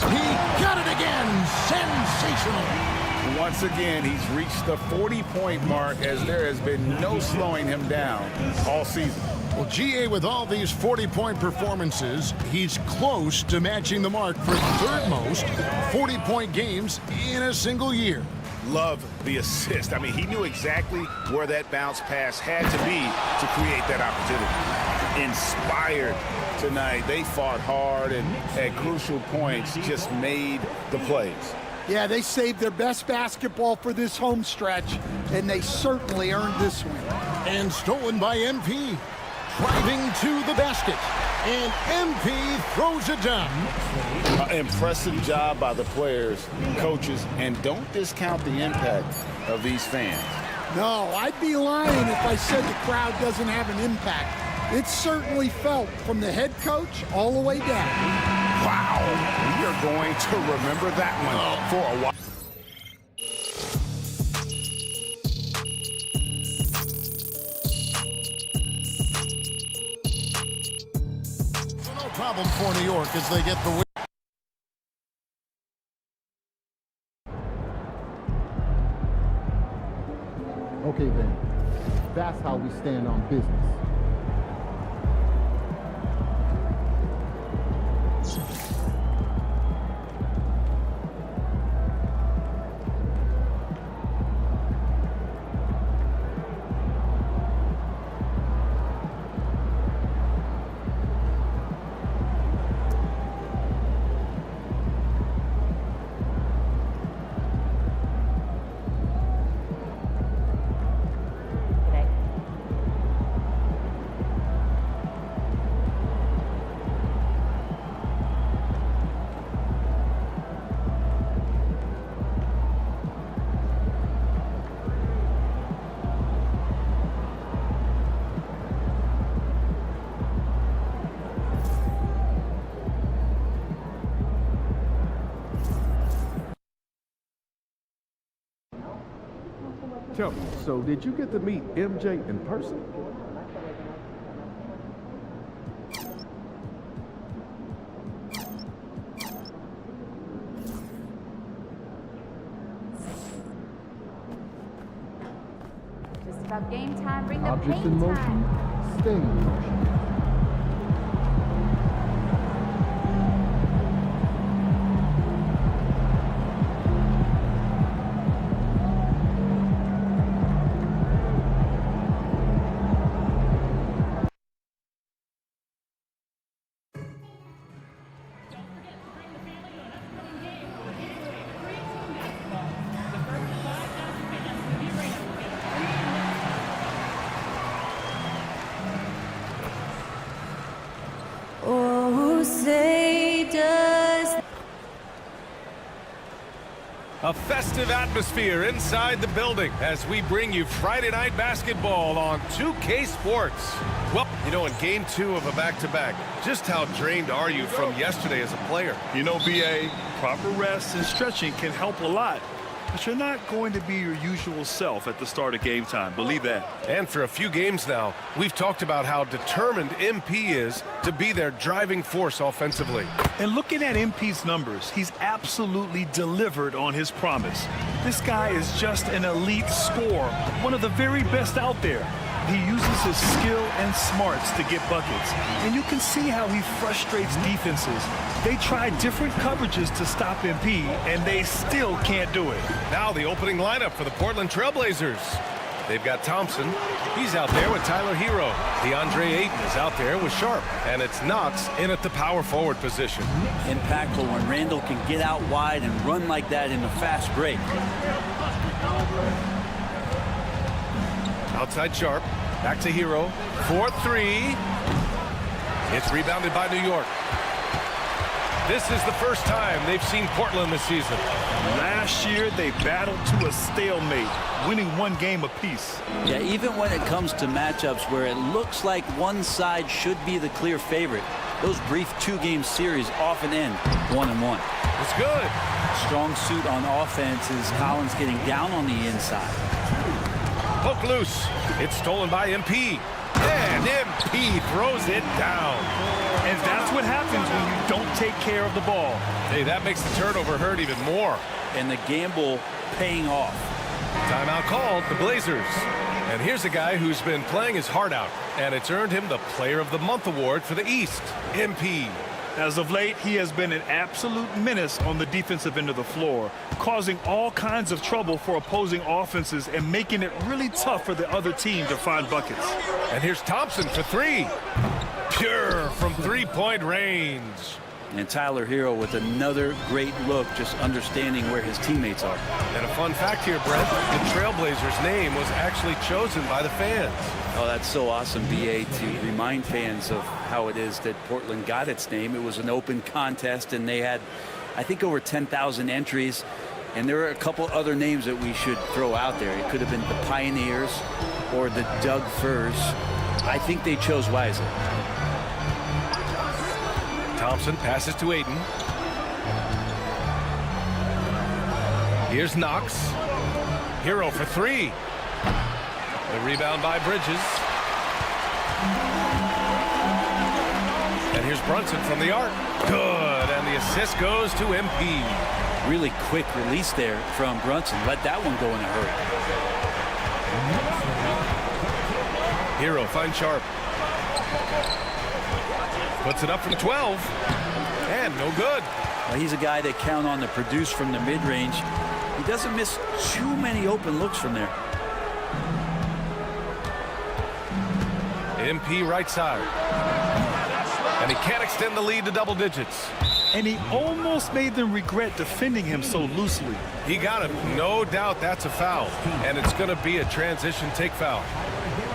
got it again. Sensational. Once again, he's reached the 40-point mark as there has been no slowing him down all season. Well, GA, with all these 40-point performances, he's close to matching the mark for third most 40-point games in a single year. Love the assist. I mean, he knew exactly where that bounce pass had to be to create that opportunity. Inspired tonight. They fought hard and at crucial points just made the plays. Yeah, they saved their best basketball for this home stretch, and they certainly earned this win. And stolen by MP. Driving to the basket, and MP throws it down. Impressive job by the players, coaches, and don't discount the impact of these fans. No, I'd be lying if I said the crowd doesn't have an impact. It's certainly felt from the head coach all the way down. Wow, we are going to remember that one for a while. Problem for New York as they get the win. Okay then, that's how we stand on business. Tell me, so did you get to meet MJ in person? Just about game time. Bring the Objects in paint motion, time. stay in motion. you say does. A festive atmosphere inside the building as we bring you Friday night basketball on 2K Sports. Well, you know, in game 2 of a back-to-back, just how drained are you from yesterday as a player? You know, BA, proper rest and stretching can help a lot. But you're not going to be your usual self at the start of game time. Believe that. And for a few games now, we've talked about how determined MP is to be their driving force offensively. And looking at MP's numbers, he's absolutely delivered on his promise. This guy is just an elite scorer, one of the very best out there. He uses his skill and smarts to get buckets. And you can see how he frustrates defenses. They try different coverages to stop MP, and they still can't do it. Now the opening lineup for the Portland Trailblazers. They've got Thompson. He's out there with Tyler Hero. DeAndre Ayton is out there with Sharp. And it's Knox in at the power forward position. Impactful when Randall can get out wide and run like that in a fast break. Outside Sharp. Back to Hero. 4-3. It's rebounded by New York. This is the first time they've seen Portland this season. Last year, they battled to a stalemate, winning one game apiece. Yeah, even when it comes to matchups where it looks like one side should be the clear favorite, those brief 2-game series often end 1-1. It's good. Strong suit on offense is Collins getting down on the inside. Poke loose. It's stolen by MP. And MP throws it down. And that's what happens when you don't take care of the ball. Hey, that makes the turnover hurt even more. And the gamble paying off. Timeout called, the Blazers. And here's a guy who's been playing his heart out, and it's earned him the Player of the Month award for the East, MP. As of late, he has been an absolute menace on the defensive end of the floor, causing all kinds of trouble for opposing offenses and making it really tough for the other team to find buckets. And here's Thompson for 3. Pure from 3-point range. And Tyler Hero with another great look, just understanding where his teammates are. And a fun fact here, Brent, the Trailblazers' name was actually chosen by the fans. Oh, that's so awesome, BA, to remind fans of how it is that Portland got its name. It was an open contest, and they had, I think, over 10,000 entries. And there are a couple other names that we should throw out there. It could have been the Pioneers or the Doug Furs. I think they chose wisely. Thompson passes to Ayton. Here's Knox. Hero for 3. The rebound by Bridges. And here's Brunson from the arc. Good, and the assist goes to MP. Really quick release there from Brunson. Let that one go in a hurry. Hero finds Sharp. Puts it up from 12. And no good. Well, he's a guy they count on to produce from the mid-range. He doesn't miss too many open looks from there. MP right side. And he can't extend the lead to double digits. And he almost made them regret defending him so loosely. He got him. No doubt that's a foul. And it's going to be a transition take foul.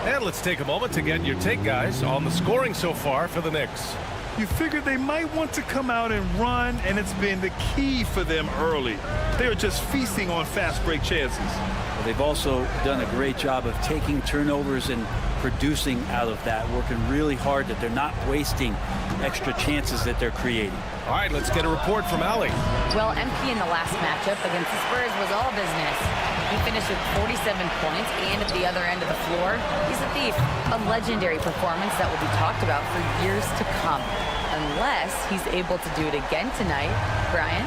And let's take a moment to get your take, guys, on the scoring so far for the Knicks. You figured they might want to come out and run, and it's been the key for them early. They are just feasting on fast break chances. Well, they've also done a great job of taking turnovers and producing out of that, working really hard that they're not wasting extra chances that they're creating. All right, let's get a report from Allie. Well, MP in the last matchup against the Spurs was all business. He finished with 47 points and at the other end of the floor. He's a thief. A legendary performance that will be talked about for years to come. Unless he's able to do it again tonight. Brian?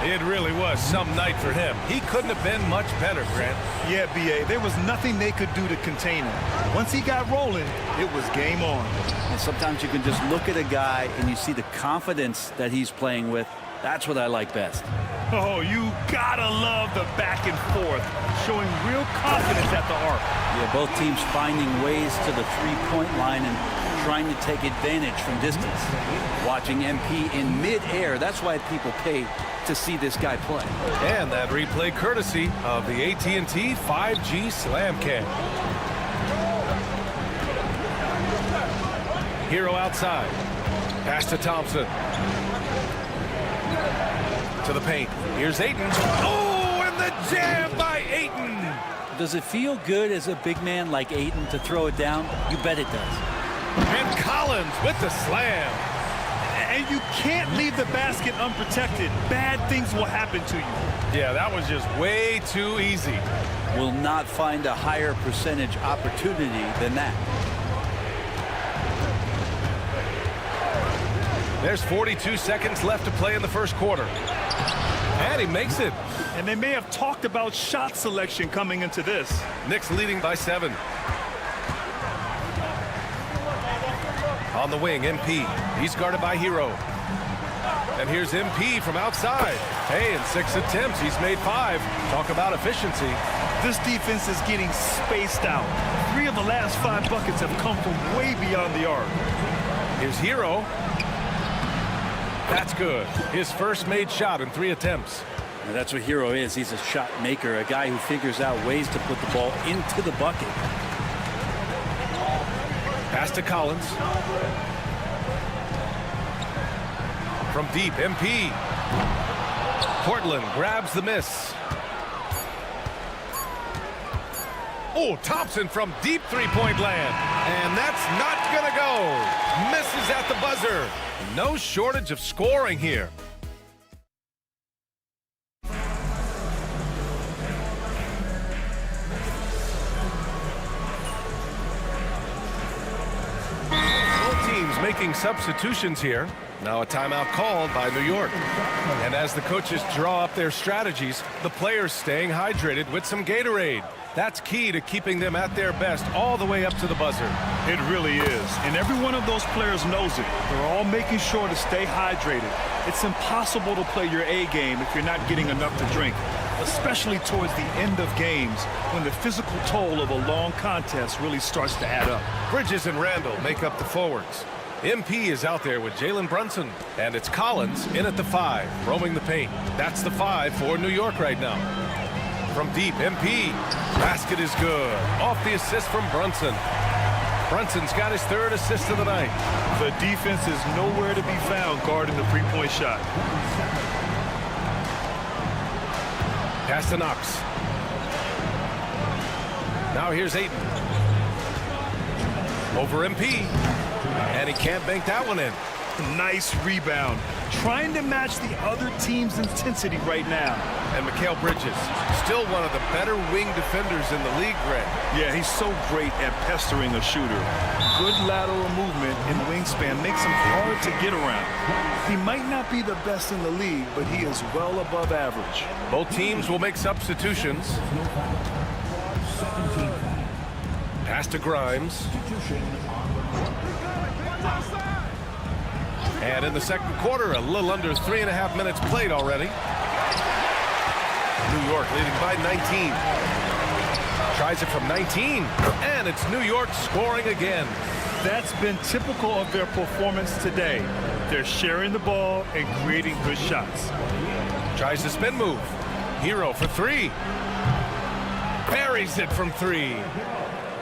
It really was some night for him. He couldn't have been much better, Grant. Yeah, BA. There was nothing they could do to contain him. Once he got rolling, it was game on. And sometimes you can just look at a guy and you see the confidence that he's playing with. That's what I like best. Oh, you gotta love the back and forth, showing real confidence at the arc. Yeah, both teams finding ways to the three-point line and trying to take advantage from distance. Watching MP in mid-air, that's why people pay to see this guy play. And that replay courtesy of the AT&T 5G Slam Cam. Hero outside. Pass to Thompson. To the paint. Here's Ayton. Oh, and the jam by Ayton. Does it feel good as a big man like Ayton to throw it down? You bet it does. And Collins with the slam. And you can't leave the basket unprotected. Bad things will happen to you. Yeah, that was just way too easy. Will not find a higher percentage opportunity than that. There's 42 seconds left to play in the first quarter. And he makes it. And they may have talked about shot selection coming into this. Knicks leading by 7. On the wing, MP. He's guarded by Hero. And here's MP from outside. Hey, in 6 attempts, he's made 5. Talk about efficiency. This defense is getting spaced out. 3 of the last 5 buckets have come from way beyond the arc. Here's Hero. That's good. His first made shot in 3 attempts. And that's what Hero is. He's a shot maker, a guy who figures out ways to put the ball into the bucket. Pass to Collins. From deep, MP. Portland grabs the miss. Oh, Thompson from deep three-point land. And that's not gonna go. Misses at the buzzer. No shortage of scoring here. Both teams making substitutions here. Now a timeout called by New York. And as the coaches draw up their strategies, the players staying hydrated with some Gatorade. That's key to keeping them at their best all the way up to the buzzer. It really is. And every one of those players knows it. They're all making sure to stay hydrated. It's impossible to play your A game if you're not getting enough to drink, especially towards the end of games when the physical toll of a long contest really starts to add up. Bridges and Randall make up the forwards. MP is out there with Jalen Brunson. And it's Collins in at the 5, roaming the paint. That's the 5 for New York right now. From deep, MP. Basket is good. Off the assist from Brunson. Brunson's got his 3rd assist of the night. The defense is nowhere to be found guarding the three-point shot. Pass to Knox. Now here's Ayton. Over MP. And he can't bank that one in. Nice rebound. Trying to match the other team's intensity right now. And Mikal Bridges, still one of the better wing defenders in the league, Greg. Yeah, he's so great at pestering a shooter. Good lateral movement and wingspan makes him hard to get around. He might not be the best in the league, but he is well above average. Both teams will make substitutions. Pass to Grimes. And in the second quarter, a little under 3.5 minutes played already. New York leading by 19. Tries it from 19, and it's New York scoring again. That's been typical of their performance today. They're sharing the ball and creating good shots. Tries the spin move. Hero for 3. Buries it from 3.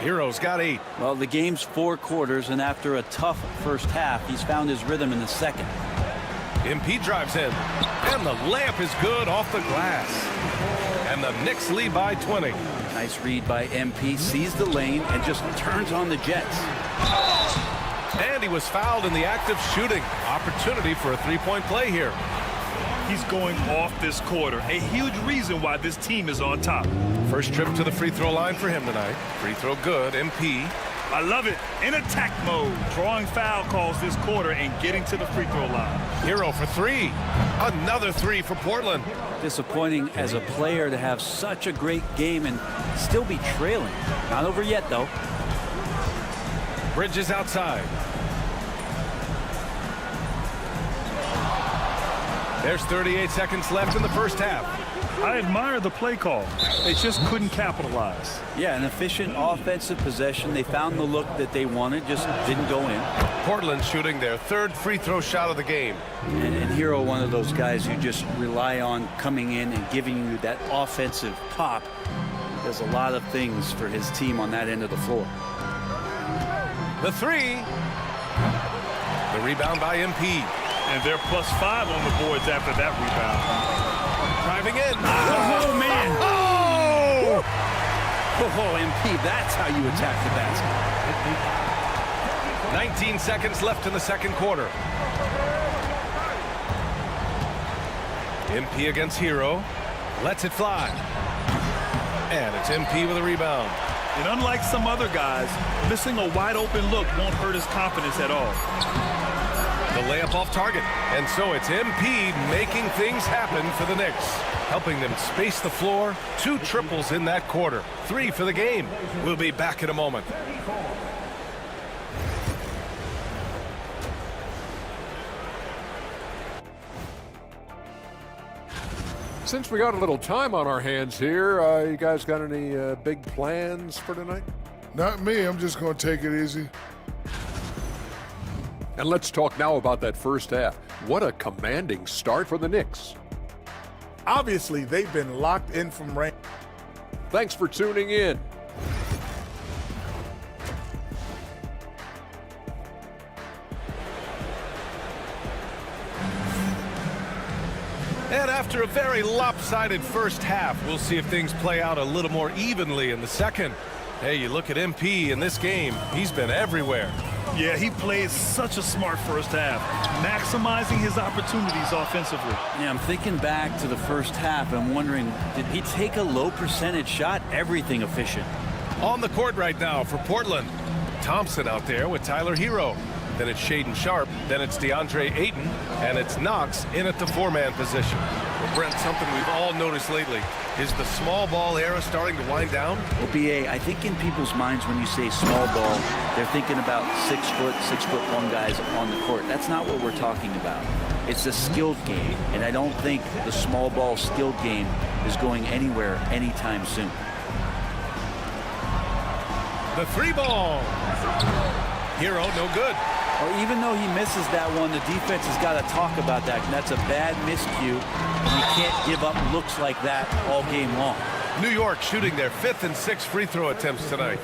Hero's got 8. Well, the game's 4 quarters, and after a tough first half, he's found his rhythm in the second. MP drives in, and the layup is good off the glass. And the Knicks lead by 20. Nice read by MP, sees the lane, and just turns on the Jets. And he was fouled in the act of shooting. Opportunity for a 3-point play here. He's going off this quarter. A huge reason why this team is on top. First trip to the free throw line for him tonight. Free throw good. MP. I love it. In attack mode. Drawing foul calls this quarter and getting to the free throw line. Hero for 3. Another 3 for Portland. Disappointing as a player to have such a great game and still be trailing. Not over yet, though. Bridges outside. There's 38 seconds left in the first half. I admire the play call. They just couldn't capitalize. Yeah, an efficient offensive possession. They found the look that they wanted, just didn't go in. Portland shooting their 3rd free throw shot of the game. And Hero, one of those guys who just rely on coming in and giving you that offensive pop. He does a lot of things for his team on that end of the floor. The 3. The rebound by MP. And they're +5 on the boards after that rebound. Driving in. Oh, man. Oh! Oh, MP, that's how you attack the basket. 19 seconds left in the second quarter. MP against Hero. Lets it fly. And it's MP with a rebound. And unlike some other guys, missing a wide open look won't hurt his confidence at all. The layup off target. And so it's MP making things happen for the Knicks, helping them space the floor. 2 triples in that quarter. 3 for the game. We'll be back in a moment. Since we got a little time on our hands here, you guys got any big plans for tonight? Not me. I'm just going to take it easy. And let's talk now about that first half. What a commanding start for the Knicks. Obviously, they've been locked in from rain. Thanks for tuning in. And after a very lopsided first half, we'll see if things play out a little more evenly in the second. Hey, you look at MP in this game, he's been everywhere. Yeah, he played such a smart first half, maximizing his opportunities offensively. Yeah, I'm thinking back to the first half. I'm wondering, did he take a low percentage shot? Everything efficient. On the court right now for Portland. Thompson out there with Tyler Hero. Then it's Shaedon Sharpe, then it's DeAndre Ayton, and it's Knox in at the 4-man position. Well, Brent, something we've all noticed lately. Is the small ball era starting to wind down? Well, BA, I think in people's minds when you say small ball, they're thinking about 6'1" guys on the court. That's not what we're talking about. It's a skilled game, and I don't think the small ball skilled game is going anywhere anytime soon. The 3 ball. Hero, no good. Or even though he misses that one, the defense has got to talk about that. And that's a bad miscue. And you can't give up looks like that all game long. New York shooting their 5th and 6th free throw attempts tonight.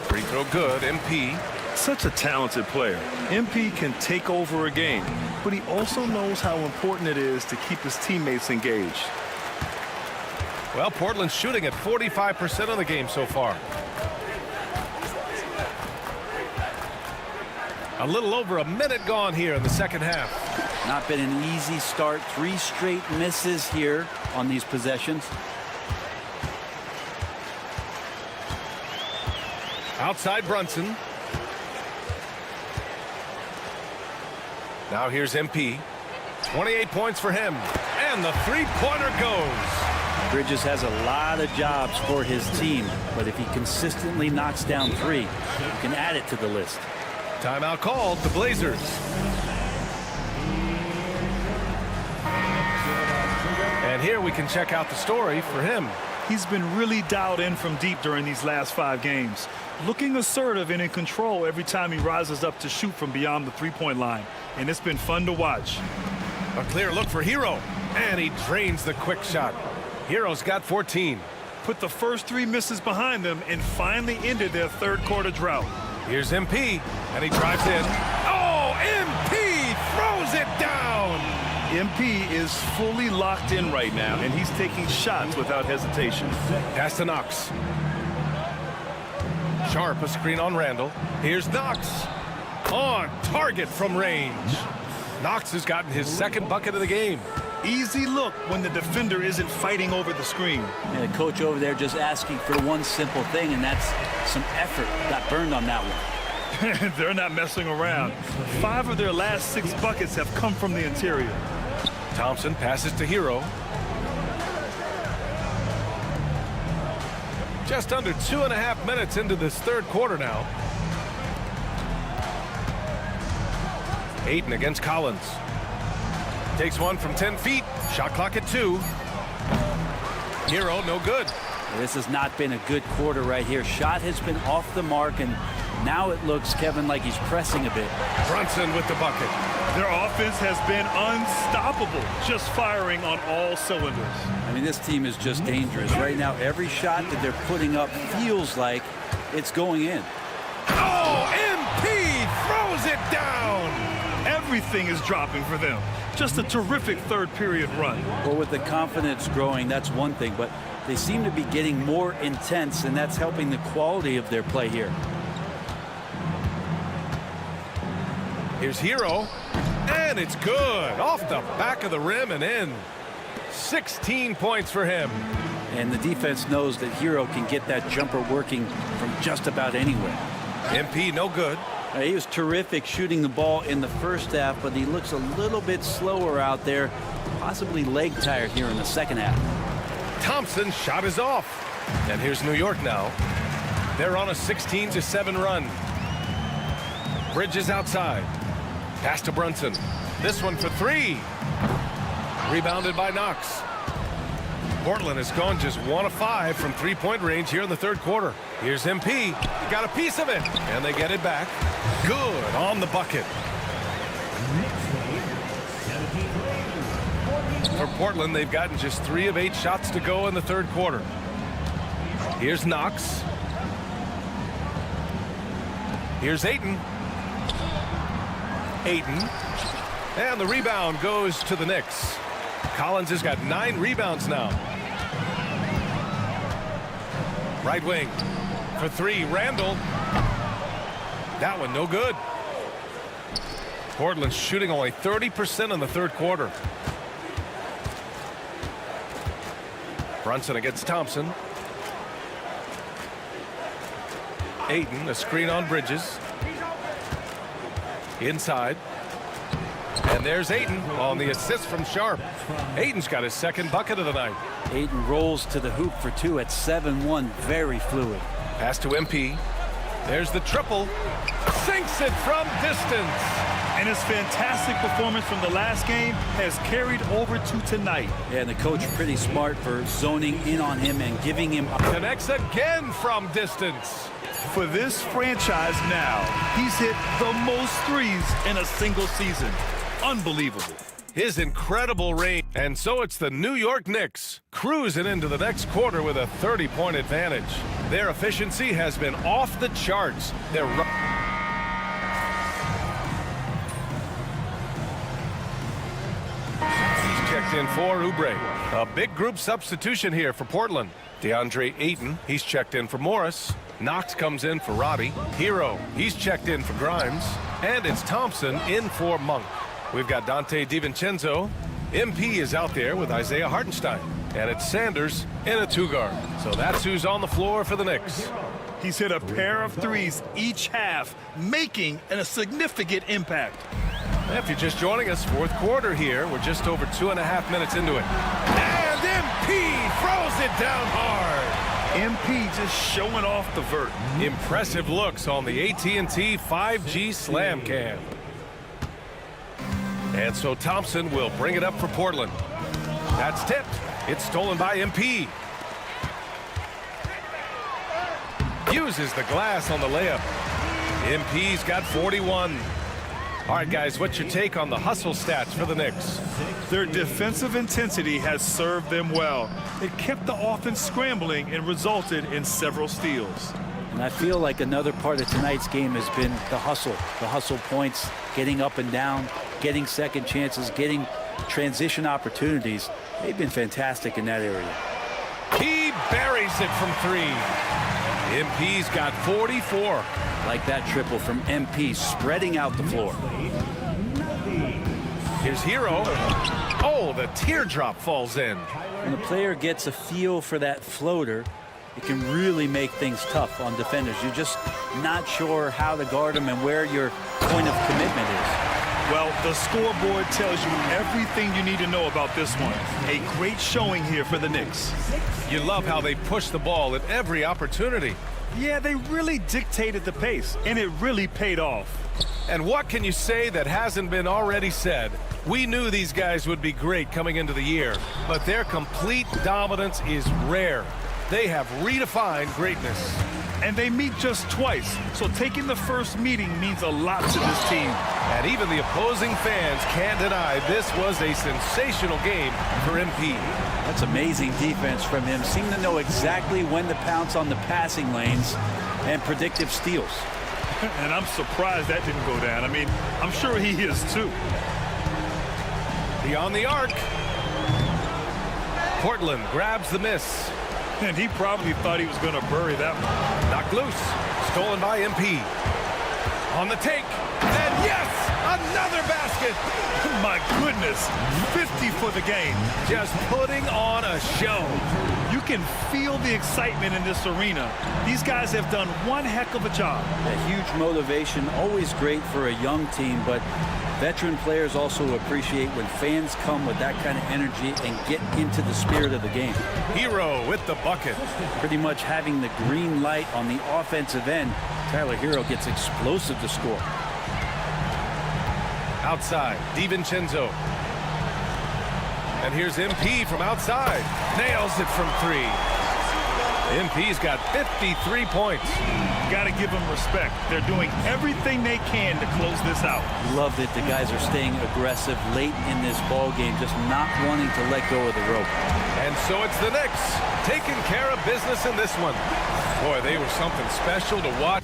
Free throw good, MP. Such a talented player. MP can take over a game, but he also knows how important it is to keep his teammates engaged. Well, Portland's shooting at 45% of the game so far. A little over a minute gone here in the second half. Not been an easy start. 3 straight misses here on these possessions. Outside Brunson. Now here's MP. 28 points for him. And the 3-pointer goes. Bridges has a lot of jobs for his team, but if he consistently knocks down 3, you can add it to the list. Timeout called, the Blazers. And here we can check out the story for him. He's been really dialed in from deep during these last 5 games. Looking assertive and in control every time he rises up to shoot from beyond the 3-point line. And it's been fun to watch. A clear look for Hero. And he drains the quick shot. Hero's got 14. Put the first 3 misses behind them and finally ended their 3rd quarter drought. Here's MP, and he drives in. Oh, MP throws it down! MP is fully locked in right now, and he's taking shots without hesitation. Pass to Knox. Sharpe, a screen on Randall. Here's Knox. On target from range. Knox has gotten his 2nd bucket of the game. Easy look when the defender isn't fighting over the screen. And the coach over there just asking for one simple thing, and that's some effort. Got burned on that one. They're not messing around. 5 of their last 6 buckets have come from the interior. Thompson passes to Hero. Just under 2.5 minutes into this 3rd quarter now. Ayton against Collins. Takes one from 10 feet. Shot clock at 2. Hero, no good. This has not been a good quarter right here. Shot has been off the mark, and now it looks, Kevin, like he's pressing a bit. Brunson with the bucket. Their offense has been unstoppable, just firing on all cylinders. I mean, this team is just dangerous. Right now, every shot that they're putting up feels like it's going in. Oh, MP throws it down. Every everything is dropping for them. Just a terrific third period run. Well, with the confidence growing, that's one thing, but they seem to be getting more intense, and that's helping the quality of their play here. Here's Hero, and it's good. Off the back of the rim and in. 16 points for him. And the defense knows that Hero can get that jumper working from just about anywhere. MP no good. He was terrific shooting the ball in the first half, but he looks a little bit slower out there, possibly leg tired here in the second half. Thompson's shot is off. And here's New York now. They're on a 16-7 run. Bridges outside. Pass to Brunson. This one for three. Rebounded by Knox. Portland has gone just 1 of 5 from three-point range here in the third quarter. Here's MP. Got a piece of it. And they get it back. Good on the bucket. For Portland, they've gotten just 3 of 8 shots to go in the third quarter. Here's Knox. Here's Ayton. And the rebound goes to the Knicks. Collins has got 9 rebounds now. Right wing for 3, Randall. That one no good. Portland's shooting only 30% in the third quarter. Brunson against Thompson. Ayton, a screen on Bridges. Inside. And there's Ayton on the assist from Sharp. Ayton's got his second bucket of the night. Ayton rolls to the hoop for 2 at 7-1. Very fluid. Pass to MP. There's the triple. Sinks it from distance. And his fantastic performance from the last game has carried over to tonight. Yeah, and the coach pretty smart for zoning in on him and giving him... Connects again from distance. For this franchise now, he's hit the most threes in a single season. Unbelievable. His incredible range. And so it's the New York Knicks cruising into the next quarter with a 30-point advantage. Their efficiency has been off the charts. He's checked in for Oubre. A big group substitution here for Portland. DeAndre Ayton, he's checked in for Morris. Knox comes in for Roddy. Hero, he's checked in for Grimes. And it's Thompson in for Monk. We've got Dante DiVincenzo. MP is out there with Isaiah Hartenstein. And it's Sanders in a 2-guard. So that's who's on the floor for the Knicks. He's hit a pair of threes each half, making a significant impact. If you're just joining us, fourth quarter here. We're just over 2.5 minutes into it. And MP throws it down hard. MP just showing off the vert. Impressive looks on the AT&T 5G Slam Cam. And so Thompson will bring it up for Portland. That's tipped. It's stolen by MP. Uses the glass on the layup. MP's got 41. All right, guys, what's your take on the hustle stats for the Knicks? Their defensive intensity has served them well. It kept the offense scrambling and resulted in several steals. And I feel like another part of tonight's game has been the hustle points, getting up and down, getting second chances, getting transition opportunities. They've been fantastic in that area. He buries it from 3. MP's got 44. Like that triple from MP, spreading out the floor. Here's Hero. Oh, the teardrop falls in. When the player gets a feel for that floater, it can really make things tough on defenders. You're just not sure how to guard them and where your point of commitment is. Well, the scoreboard tells you everything you need to know about this one. A great showing here for the Knicks. You love how they push the ball at every opportunity. Yeah, they really dictated the pace, and it really paid off. And what can you say that hasn't been already said? We knew these guys would be great coming into the year, but their complete dominance is rare. They have redefined greatness. And they meet just twice, so taking the first meeting means a lot to this team. And even the opposing fans can't deny this was a sensational game for MP. That's amazing defense from him. Seem to know exactly when to pounce on the passing lanes and predictive steals. And I'm surprised that didn't go down. I mean, I'm sure he is too. Beyond the arc. Portland grabs the miss. And he probably thought he was going to bury that one. Knocked loose. Stolen by MP. On the take. And yes! Another basket! My goodness. 50 for the game. Just putting on a show. You can feel the excitement in this arena. These guys have done one heck of a job. A huge motivation, always great for a young team, but veteran players also appreciate when fans come with that kind of energy and get into the spirit of the game. Hero with the bucket. Pretty much having the green light on the offensive end, Tyler Hero gets explosive to score. Outside, DiVincenzo. And here's MP from outside. Nails it from 3. MP's got 53 points. Got to give them respect. They're doing everything they can to close this out. Love that the guys are staying aggressive late in this ball game, just not wanting to let go of the rope. And so it's the Knicks taking care of business in this one. Boy, they were something special to watch.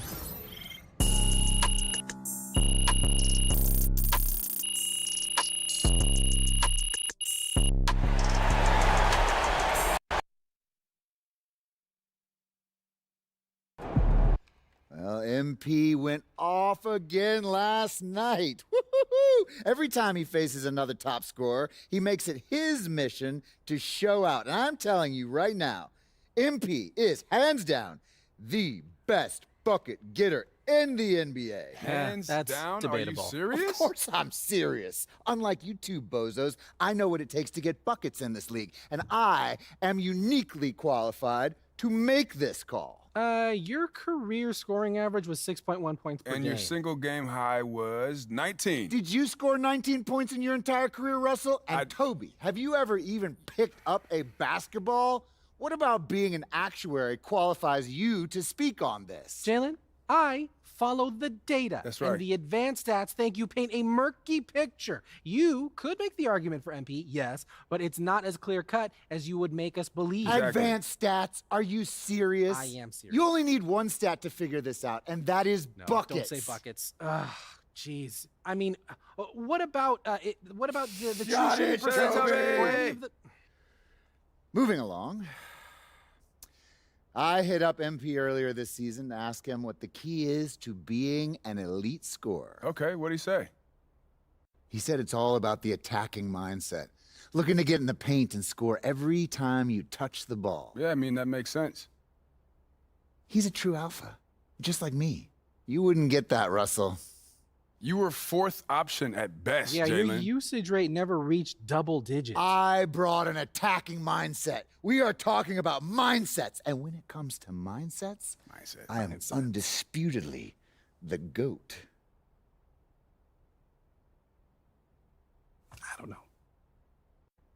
Well, MP went off again last night. Woo-hoo-hoo! Every time he faces another top scorer, he makes it his mission to show out. And I'm telling you right now, MP is hands down the best bucket getter in the NBA. Hands down? debatable. Are you serious? Of course I'm serious. Unlike you two bozos, I know what it takes to get buckets in this league, and I am uniquely qualified to make this call. Your career scoring average was 6.1 points per game. And your single game high was 19. Did you score 19 points in your entire career, Russell? And Toby, have you ever even picked up a basketball? What about being an actuary qualifies you to speak on this? Jalen, I follow the data. That's right. And the advanced stats think you paint a murky picture. You could make the argument for MP, yes, but it's not as clear-cut as you would make us believe. Exactly. Advanced stats? Are you serious? I am serious. You only need one stat to figure this out, and that is buckets. Don't say buckets. Ugh, jeez. I mean, what about the true Got shooting it, percentage? Toby. or any of the- Moving along. I hit up MP earlier this season to ask him what the key is to being an elite scorer. Okay, what'd he say? He said it's all about the attacking mindset. Looking to get in the paint and score every time you touch the ball. Yeah, I mean, that makes sense. He's a true alpha, just like me. You wouldn't get that, Russell. You were 4th option at best, Yeah, Jalen. your usage rate never reached double digits. I brought an attacking mindset. We are talking about mindsets. And when it comes to mindsets, I am undisputedly the GOAT. I don't know.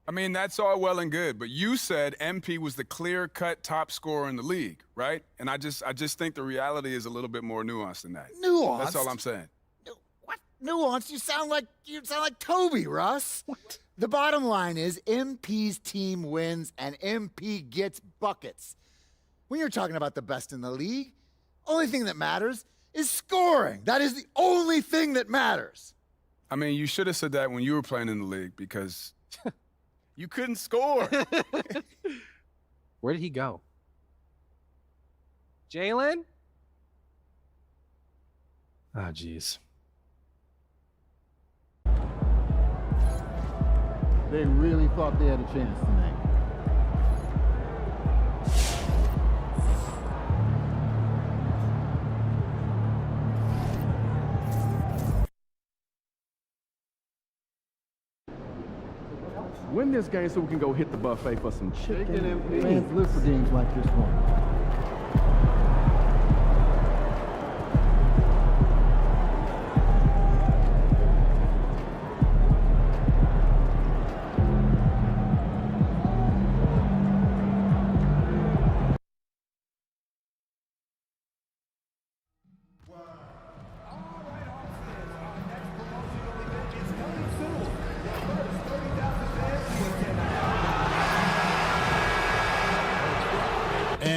I mean, that's all well and good, but you said MP was the clear-cut top scorer in the league, right? And I just think the reality is a little bit more nuanced than that. Nuanced? That's all I'm saying. What? Nuanced? You sound like Toby, Russ. What? The bottom line is MP's team wins and MP gets buckets. When you're talking about the best in the league, only thing that matters is scoring. That is the only thing that matters. I mean, you should have said that when you were playing in the league because you couldn't score. Where did he go? Jalen? Ah, jeez. They really thought they had a chance tonight. Win this game so we can go hit the buffet for some chicken. Fans live for games like this one.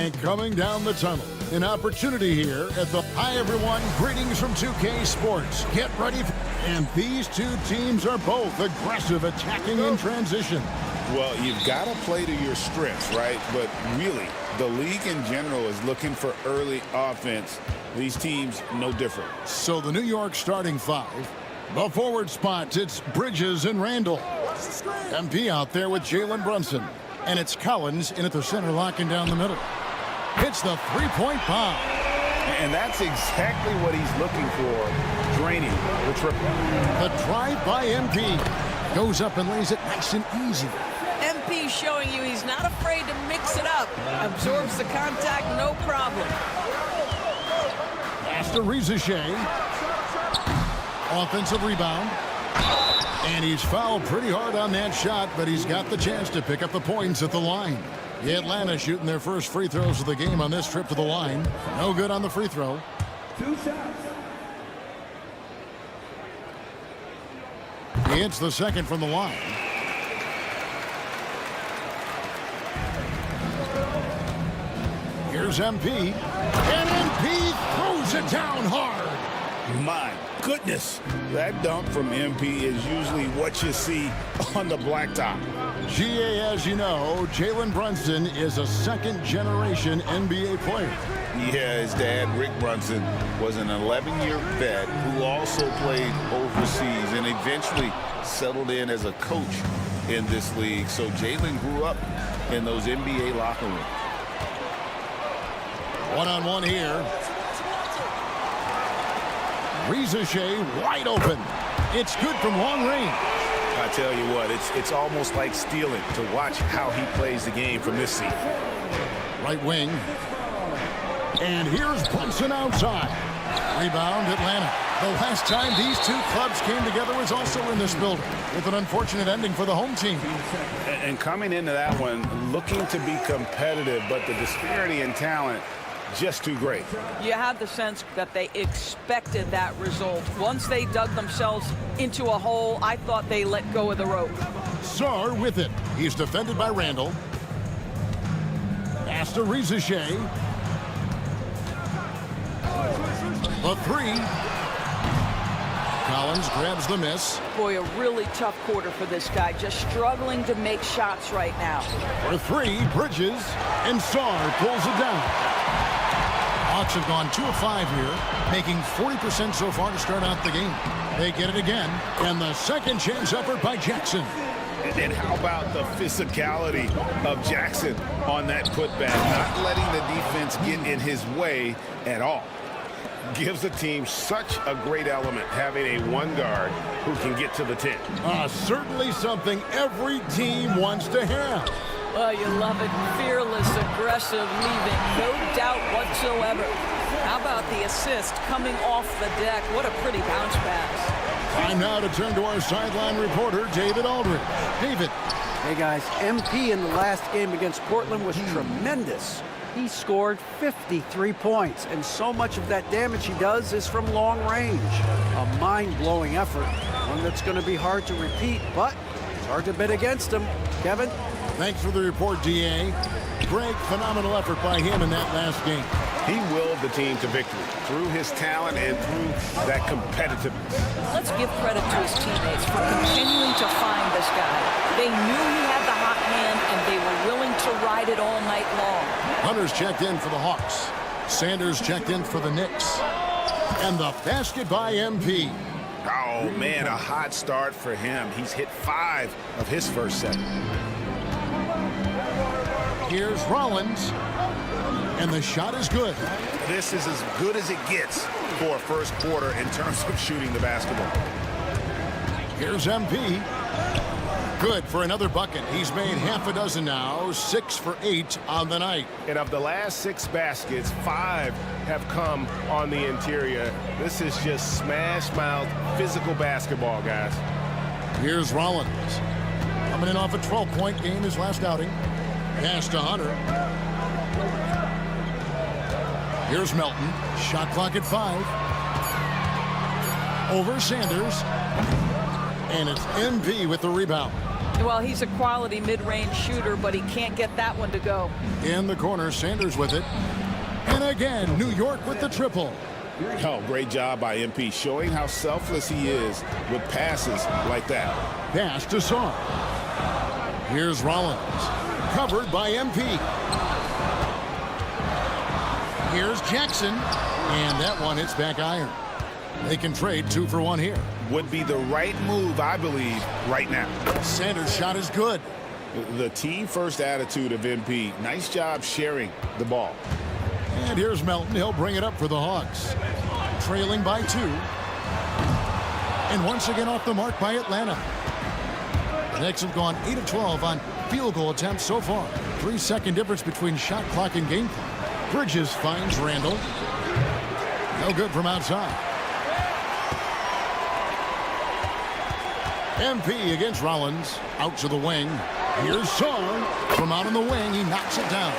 And coming down the tunnel, an opportunity here at the... Hi, everyone. Greetings from 2K Sports. Get ready. And these two teams are both aggressive, attacking in transition. Well, you've got to play to your strengths, right? But really, the league in general is looking for early offense. These teams, no different. So the New York starting five. The forward spots, it's Bridges and Randall. MP out there with Jalen Brunson. And it's Collins in at the center, locking down the middle. It's the three-point bomb. And that's exactly what he's looking for, draining the triple. The drive by MP goes up and lays it nice and easy. MP showing you he's not afraid to mix it up. Absorbs the contact, no problem. Pass to Shea. Offensive rebound. And he's fouled pretty hard on that shot, but he's got the chance to pick up the points at the line. The Atlanta shooting their first free throws of the game on this trip to the line. No good on the free throw. 2 shots. He hits the second from the line. Here's MP. And MP throws it down hard. My goodness, that dunk from MP is usually what you see on the blacktop. GA, as you know, Jalen Brunson is a second-generation NBA player. Yeah, his dad, Rick Brunson, was an 11-year vet who also played overseas and eventually settled in as a coach in this league. So Jalen grew up in those NBA locker rooms. One-on-one here. Shea wide open. It's good from long range. I tell you what, it's almost like stealing to watch how he plays the game from this seat. Right wing. And here's Brunson outside. Rebound, Atlanta. The last time these two clubs came together was also in this building, with an unfortunate ending for the home team. And coming into that one, looking to be competitive, but the disparity in talent just too great. You had the sense that they expected that result. Once they dug themselves into a hole, I thought they let go of the rope. Sarr with it. He's defended by Randall. Pass to Shea. The three. Collins grabs the miss. Boy, a really tough quarter for this guy. Just struggling to make shots right now. For three, Bridges, and Sarr pulls it down. Hawks have gone 2 of 5 here, making 40% so far to start out the game. They get it again, and the second chance effort by Jackson. And how about the physicality of Jackson on that putback, not letting the defense get in his way at all. Gives the team such a great element, having a one guard who can get to the 10. Certainly something every team wants to have. Oh, you love it. Fearless, aggressive, leaving. No doubt whatsoever. How about the assist coming off the deck? What a pretty bounce pass. Time now to turn to our sideline reporter, David Aldridge. David. Hey, guys. MP in the last game against Portland was tremendous. He scored 53 points, and so much of that damage he does is from long range. A mind-blowing effort, one that's going to be hard to repeat, but it's hard to bet against him. Kevin? Thanks for the report, DA. Great, phenomenal effort by him in that last game. He willed the team to victory through his talent and through that competitiveness. Let's give credit to his teammates for continuing to find this guy. They knew he had the hot hand, and they were willing to ride it all night long. Hunter's checked in for the Hawks. Sanders checked in for the Knicks. And the basket by MP. Oh, man, a hot start for him. He's hit 5 of his first 7. Here's Rollins. And the shot is good. This is as good as it gets for a first quarter in terms of shooting the basketball. Here's MP. Good for another bucket. He's made half a dozen now, 6 for 8 on the night. And of the last 6 baskets, 5 have come on the interior. This is just smash-mouth physical basketball, guys. Here's Rollins. Coming in off a 12-point game his last outing. Pass to Hunter. Here's Melton. Shot clock at 5. Over Sanders. And it's MP with the rebound. Well, he's a quality mid-range shooter, but he can't get that one to go. In the corner, Sanders with it. And again, New York with the triple. Oh, great job by MP, showing how selfless he is with passes like that. Pass to Saw. Here's Rollins. Covered by MP. Here's Jackson. And that one hits back iron. They can trade 2 for 1 here. Would be the right move, I believe, right now. Sanders' shot is good. The team-first attitude of MP. Nice job sharing the ball. And here's Melton. He'll bring it up for the Hawks. Trailing by 2. And once again off the mark by Atlanta. The Knicks have gone 8 of 12 on field goal attempts so far. 3-second difference between shot clock and game clock. Bridges finds Randall. No good from outside. MP against Rollins. Out to the wing. Here's Saar. From out on the wing, he knocks it down.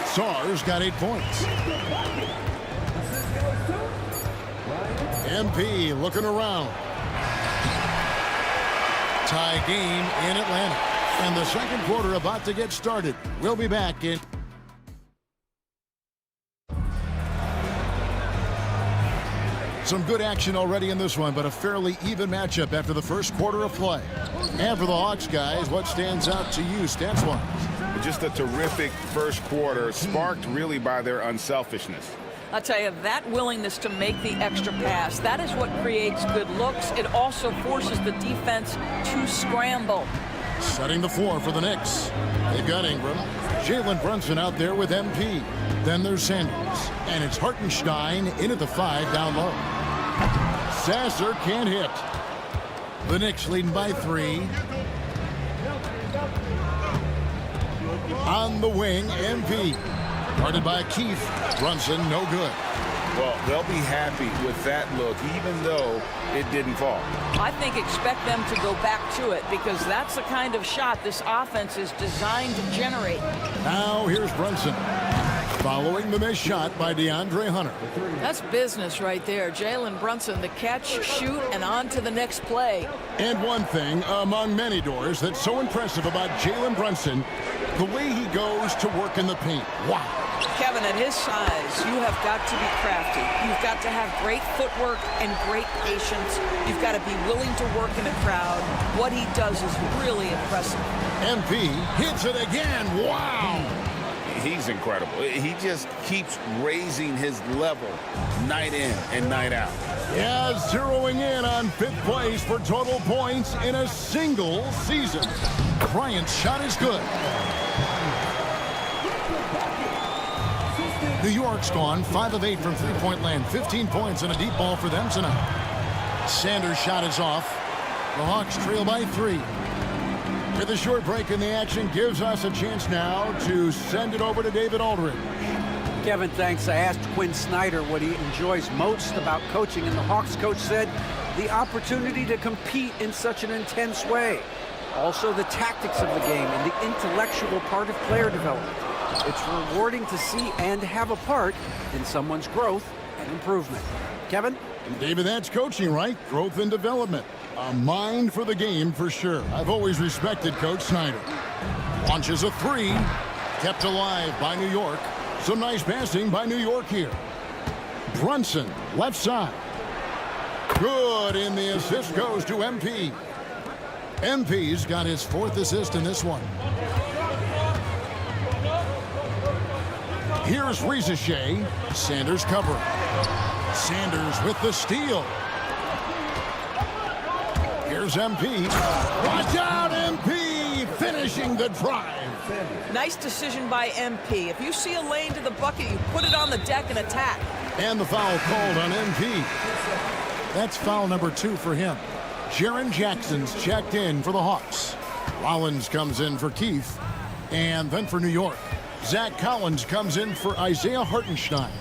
Saar's got 8 points. MP looking around. Tie game in Atlanta. And the second quarter about to get started. We'll be back in. Some good action already in this one, but a fairly even matchup after the first quarter of play. And for the Hawks guys, what stands out to you stats-wise? Just a terrific first quarter, sparked really by their unselfishness. I'll tell you, that willingness to make the extra pass, that is what creates good looks. It also forces the defense to scramble. Setting the floor for the Knicks. They've got Ingram. Jalen Brunson out there with MP. Then there's Sanders. And it's Hartenstein in at the 5 down low. Sasser can't hit. The Knicks leading by 3. On the wing, MP. Guarded by Keith. Brunson, no good. Well, they'll be happy with that look, even though it didn't fall. I think expect them to go back to it because that's the kind of shot this offense is designed to generate. Now here's Brunson. Following the missed shot by DeAndre Hunter. That's business right there. Jalen Brunson, the catch, shoot, and on to the next play. And one thing among many doors that's so impressive about Jalen Brunson, the way he goes to work in the paint. Wow. Kevin, at his size, you have got to be crafty. You've got to have great footwork and great patience. You've got to be willing to work in a crowd. What he does is really impressive. MP hits it again. Wow. He's incredible. He just keeps raising his level night in and night out. Yeah, zeroing in on 5th place for total points in a single season. Bryant's shot is good. New York's gone 5 of 8 from three-point land. 15 points and a deep ball for them tonight. Sanders' shot is off. The Hawks trail by 3. With a short break in the action gives us a chance now to send it over to David Aldridge. Kevin, thanks. I asked Quinn Snyder what he enjoys most about coaching, and the Hawks coach said the opportunity to compete in such an intense way. Also the tactics of the game and the intellectual part of player development. It's rewarding to see and have a part in someone's growth and improvement. Kevin? And David, that's coaching, right? Growth and development. A mind for the game for sure. I've always respected Coach Snyder. Launches a 3. Kept alive by New York. Some nice passing by New York here. Brunson, left side. Good, and the assist goes to MP. MP's got his 4th assist in this one. Here's Rizachet. Sanders covering. Sanders with the steal. Here's MP. Watch out, MP! Finishing the drive. Nice decision by MP. If you see a lane to the bucket, you put it on the deck and attack. And the foul called on MP. That's foul number 2 for him. Jaren Jackson's checked in for the Hawks. Rollins comes in for Keith. And then for New York, Zach Collins comes in for Isaiah Hartenstein.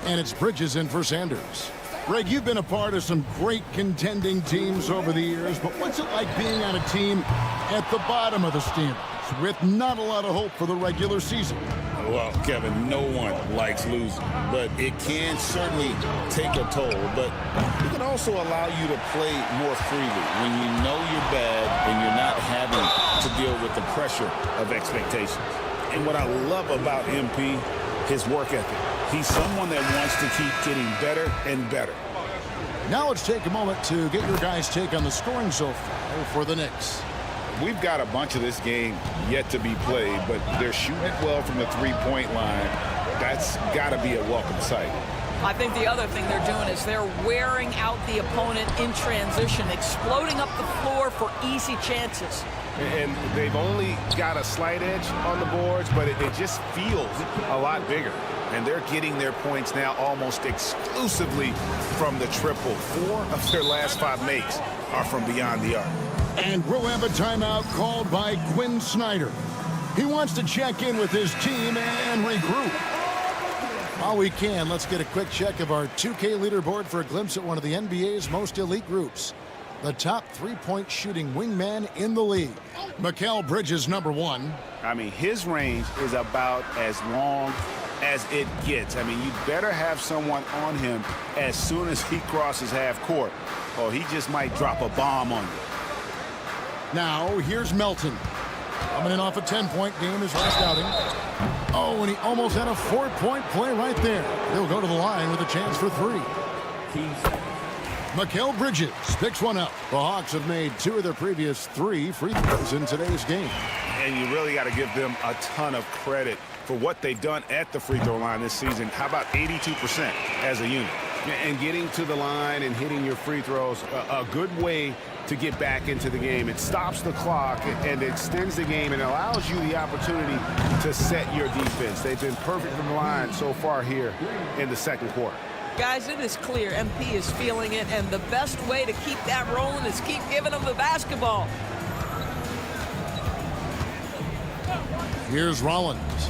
And it's Bridges in for Sanders. Greg, you've been a part of some great contending teams over the years, but what's it like being on a team at the bottom of the standings with not a lot of hope for the regular season? Well, Kevin, no one likes losing, but it can certainly take a toll. But it can also allow you to play more freely when you know you're bad and you're not having deal with the pressure of expectations. And what I love about MP, his work ethic. He's someone that wants to keep getting better and better. Now let's take a moment to get your guys' take on the scoring so far for the Knicks. We've got a bunch of this game yet to be played, but they're shooting it well from the three-point line. That's got to be a welcome sight. I think the other thing they're doing is they're wearing out the opponent in transition, exploding up the floor for easy chances. And they've only got a slight edge on the boards, but it just feels a lot bigger. And they're getting their points now almost exclusively from the triple. 4 of their last 5 makes are from beyond the arc. And we'll have a timeout called by Quinn Snyder. He wants to check in with his team and regroup. While we can, let's get a quick check of our 2K leaderboard for a glimpse at one of the NBA's most elite groups. The top three-point shooting wingman in the league. Mikal Bridges, number 1. I mean, his range is about as long as it gets. I mean, you better have someone on him as soon as he crosses half court, or he just might drop a bomb on you. Now, here's Melton. Coming in off a 10-point game his last outing. Oh, and he almost had a 4-point play right there. He'll go to the line with a chance for 3. Mikal Bridges picks one up. The Hawks have made 2 of their previous 3 free throws in today's game. And you really got to give them a ton of credit for what they've done at the free throw line this season. How about 82% as a unit? And getting to the line and hitting your free throws, a good way to get back into the game. It stops the clock and extends the game and allows you the opportunity to set your defense. They've been perfect from the line so far here in the second quarter. Guys, it is clear MP is feeling it, and the best way to keep that rolling is keep giving them the basketball. Here's Rollins.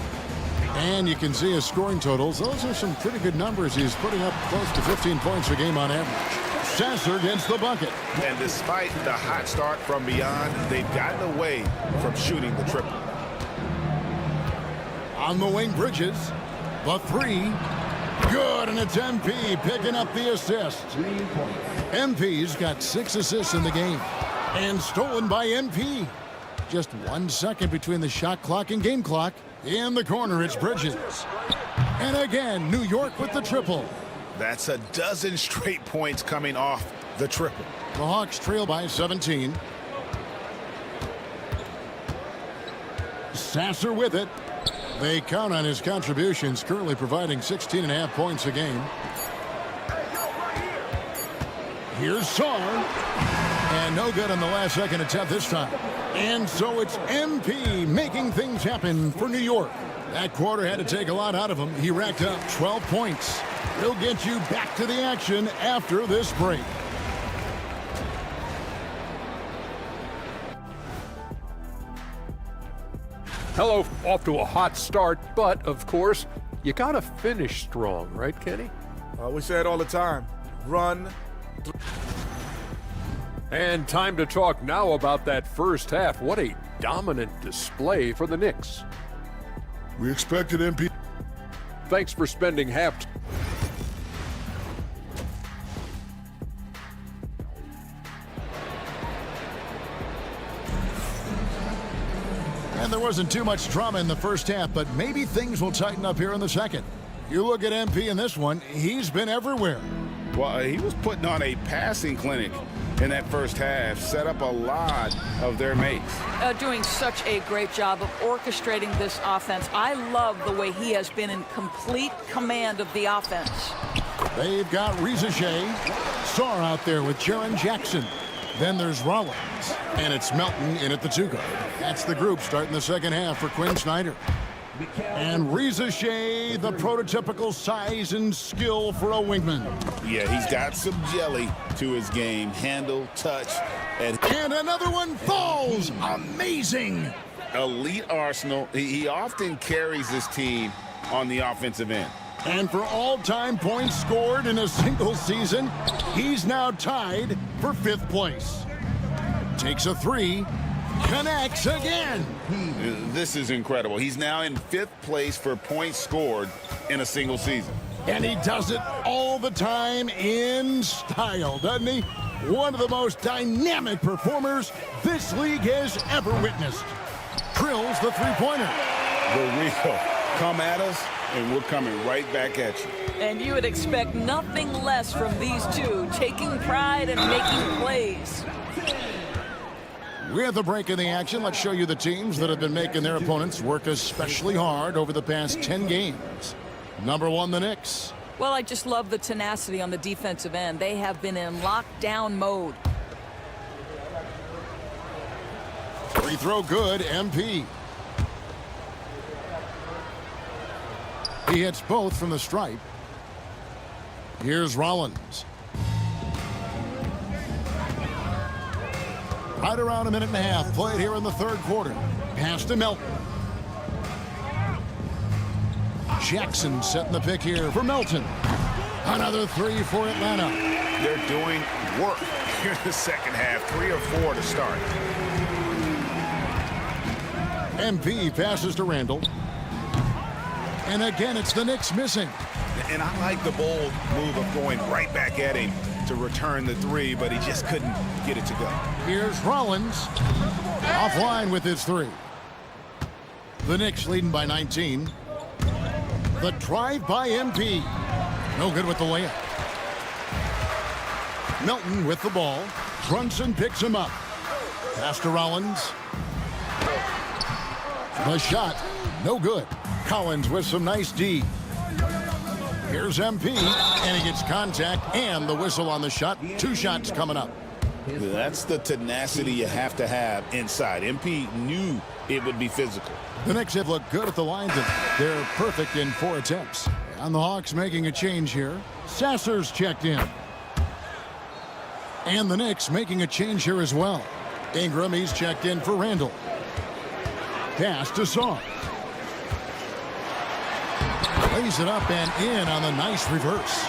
And you can see his scoring totals. Those are some pretty good numbers. He's putting up close to 15 points a game on average. Sasser gets the bucket. And despite the hot start from beyond, they've gotten away from shooting the triple. On the wing, Bridges. The 3. Good, and it's MP picking up the assist. MP's got 6 assists in the game. And stolen by MP. Just 1 second between the shot clock and game clock. In the corner, it's Bridges. And again, New York with the triple. That's a dozen straight points coming off the triple. The Hawks trail by 17. Sasser with it. They count on his contributions, currently providing 16.5 points a game. Here's Saar. And no good on the last second attempt this time. And so it's MP making things happen for New York. That quarter had to take a lot out of him. He racked up 12 points. We'll get you back to the action after this break. Hello, off to a hot start, but of course, you gotta finish strong, right, Kenny? We say it all the time. Run. And time to talk now about that first half. What a dominant display for the Knicks. We expected MP. Thanks for spending half. And there wasn't too much drama in the first half, but maybe things will tighten up here in the second. You look at MP in this one, he's been everywhere. Well, he was putting on a passing clinic in that first half, set up a lot of their mates. Doing such a great job of orchestrating this offense. I love the way he has been in complete command of the offense. They've got Reza Shea, Saar out there with Jaren Jackson. Then there's Rollins, and it's Melton in at the 2 guard. That's the group starting the second half for Quinn Snyder. And Reza Shea, the prototypical size and skill for a wingman. Yeah, he's got some jelly to his game. Handle, touch, and another one falls. Amazing. Elite arsenal. He often carries his team on the offensive end. And for all-time points scored in a single season, he's now tied for 5th place. Takes a 3. Connects again. This is incredible. He's now in 5th place for points scored in a single season. And he does it all the time in style, doesn't he? one of the most dynamic performers this league has ever witnessed. Drills the three-pointer. The real. Come at us, and we're coming right back at you. And you would expect nothing less from these two, taking pride and making plays. With a break in the action, let's show you the teams that have been making their opponents work especially hard over the past 10 games. Number 1, the Knicks. Well, I just love the tenacity on the defensive end. They have been in lockdown mode. Free throw good, MP. He hits both from the stripe. Here's Rollins. Right around a minute and a half played here in the third quarter. Pass to Melton. Jackson setting the pick here for Melton. Another three for Atlanta. They're doing work here in the second half. 3 or 4 to start. MP passes to Randall. And again, it's the Knicks missing. And I like the bold move of going right back at him to return the 3, but he just couldn't get it to go. Here's Rollins. Offline with his 3. The Knicks leading by 19. The drive by MP. No good with the layup. Melton with the ball. Brunson picks him up. Pass to Rollins. The shot, no good. Collins with some nice D. Here's MP, and he gets contact and the whistle on the shot. 2 shots coming up. That's the tenacity you have to have inside. MP knew it would be physical. The Knicks have looked good at the line. They're perfect in 4 attempts. And the Hawks making a change here. Sasser's checked in. And the Knicks making a change here as well. Ingram, he's checked in for Randall. Pass to Saw. Lays it up and in on the nice reverse.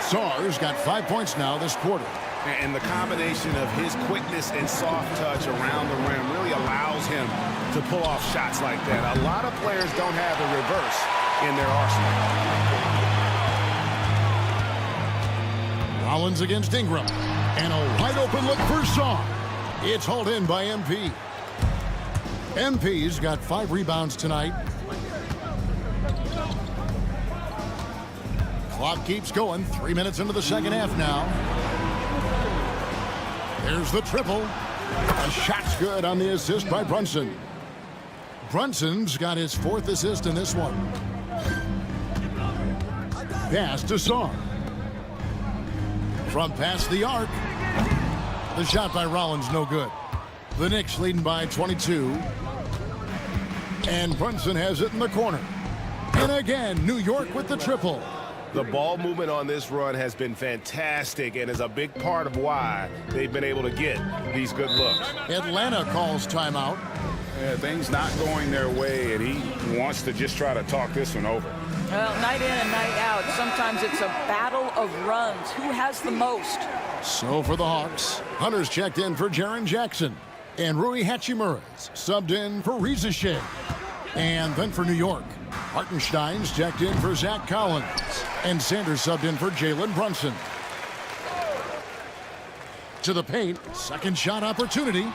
Saw's got 5 points now this quarter. And the combination of his quickness and soft touch around the rim really allows him to pull off shots like that. A lot of players don't have the reverse in their arsenal. Rollins against Ingram. And a wide open look for Saw. It's hauled in by MP. MP's got 5 rebounds tonight. Clock keeps going. 3 minutes into the second half now. There's the triple. A shot's good on the assist by Brunson. Brunson's got his 4th assist in this one. Pass to Saw. From past the arc. The shot by Rollins, no good. The Knicks leading by 22. And Brunson has it in the corner. And again, New York with the triple. The ball movement on this run has been fantastic and is a big part of why they've been able to get these good looks. Atlanta calls timeout. Yeah, things not going their way, and he wants to just try to talk this one over. Well, night in and night out, sometimes it's a battle of runs. Who has the most? So for the Hawks, Hunter's checked in for Jaren Jackson. And Rui Hachimura's subbed in for Reza Shea. And then for New York, Hartenstein's checked in for Zach Collins. And Sanders subbed in for Jalen Brunson. To the paint, second shot opportunity.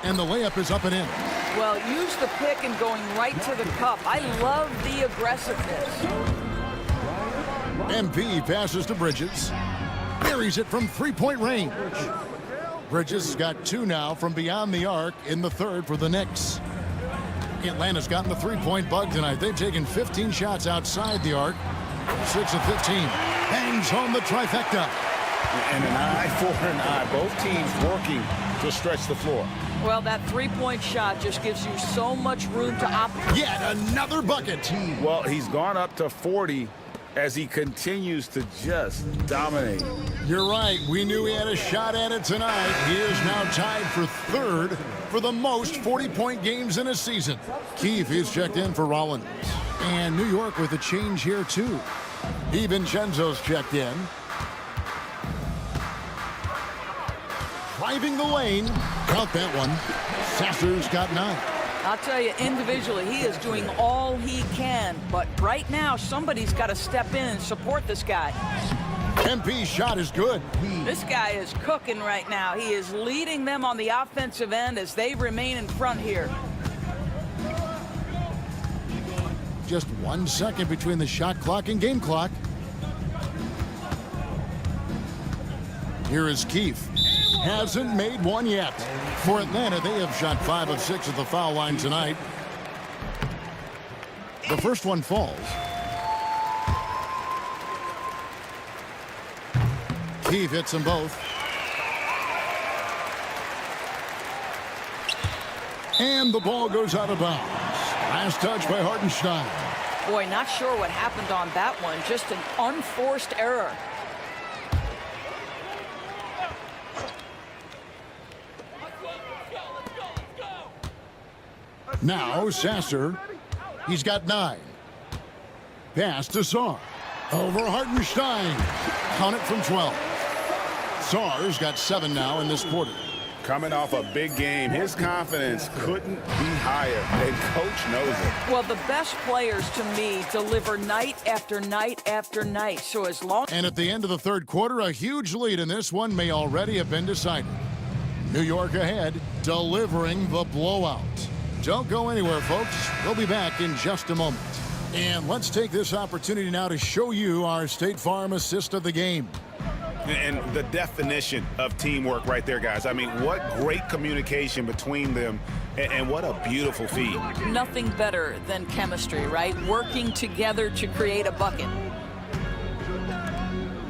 And the layup is up and in. Well, use the pick and going right to the cup. I love the aggressiveness. MP passes to Bridges. Buries it from 3-point range. Bridges has got 2 now from beyond the arc in the third for the Knicks. Atlanta's gotten the 3-point bug tonight. They've taken 15 shots outside the arc. 6 of 15. Bangs home the trifecta. And an eye for an eye. Both teams working to stretch the floor. Well, that 3-point shot just gives you so much room to operate. Yet another bucket. Well, he's gone up to 40 as he continues to just dominate. You're right. We knew he had a shot at it tonight. He is now tied for 3rd for the most 40-point games in a season. Keefe is checked in for Rollins. And New York with a change here, too. DiVincenzo's checked in. Driving the lane. Count that one. Sasser's got 9. I'll tell you, individually, he is doing all he can. But right now, somebody's got to step in and support this guy. MP's shot is good. This guy is cooking right now. He is leading them on the offensive end as they remain in front here. Just 1 second between the shot clock and game clock. Here is Keefe. Hasn't made one yet. For Atlanta, they have shot 5 of 6 at the foul line tonight. The first one falls. Keefe hits them both. And the ball goes out of bounds. Last touch by Hartenstein. Boy, not sure what happened on that one. Just an unforced error. Now Sasser. He's got 9. Pass to Sarr. Over Hartenstein. Count it from 12. Sarr's got 7 now in this quarter. Coming off a big game, his confidence couldn't be higher, and coach knows it. Well, the best players to me deliver night after night after night. So as long... And at the end of the third quarter, a huge lead in this one may already have been decided. New York ahead, delivering the blowout. Don't go anywhere, folks. We'll be back in just a moment. And let's take this opportunity now to show you our State Farm assist of the game. And the definition of teamwork right there, guys. I mean, what great communication between them, and what a beautiful feed. Nothing better than chemistry, right? Working together to create a bucket.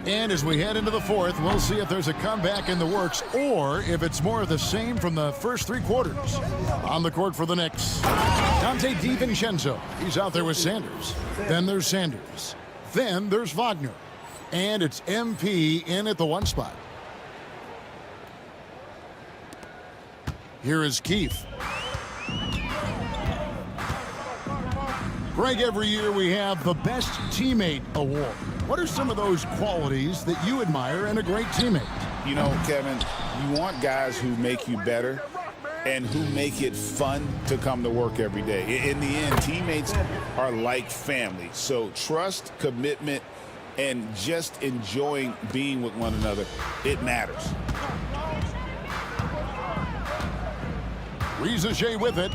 And as we head into the fourth, we'll see if there's a comeback in the works or if it's more of the same from the first 3 quarters. On the court for the Knicks, Dante DiVincenzo. He's out there with Sanders. Then there's Sanders. Then there's Wagner. And it's MP in at the 1 spot. Here is Keefe. Greg, every year we have the Best Teammate Award. What are some of those qualities that you admire in a great teammate? You know, Kevin, you want guys who make you better and who make it fun to come to work every day. In the end, teammates are like family. So trust, commitment, and just enjoying being with one another, it matters. Rizachet with it.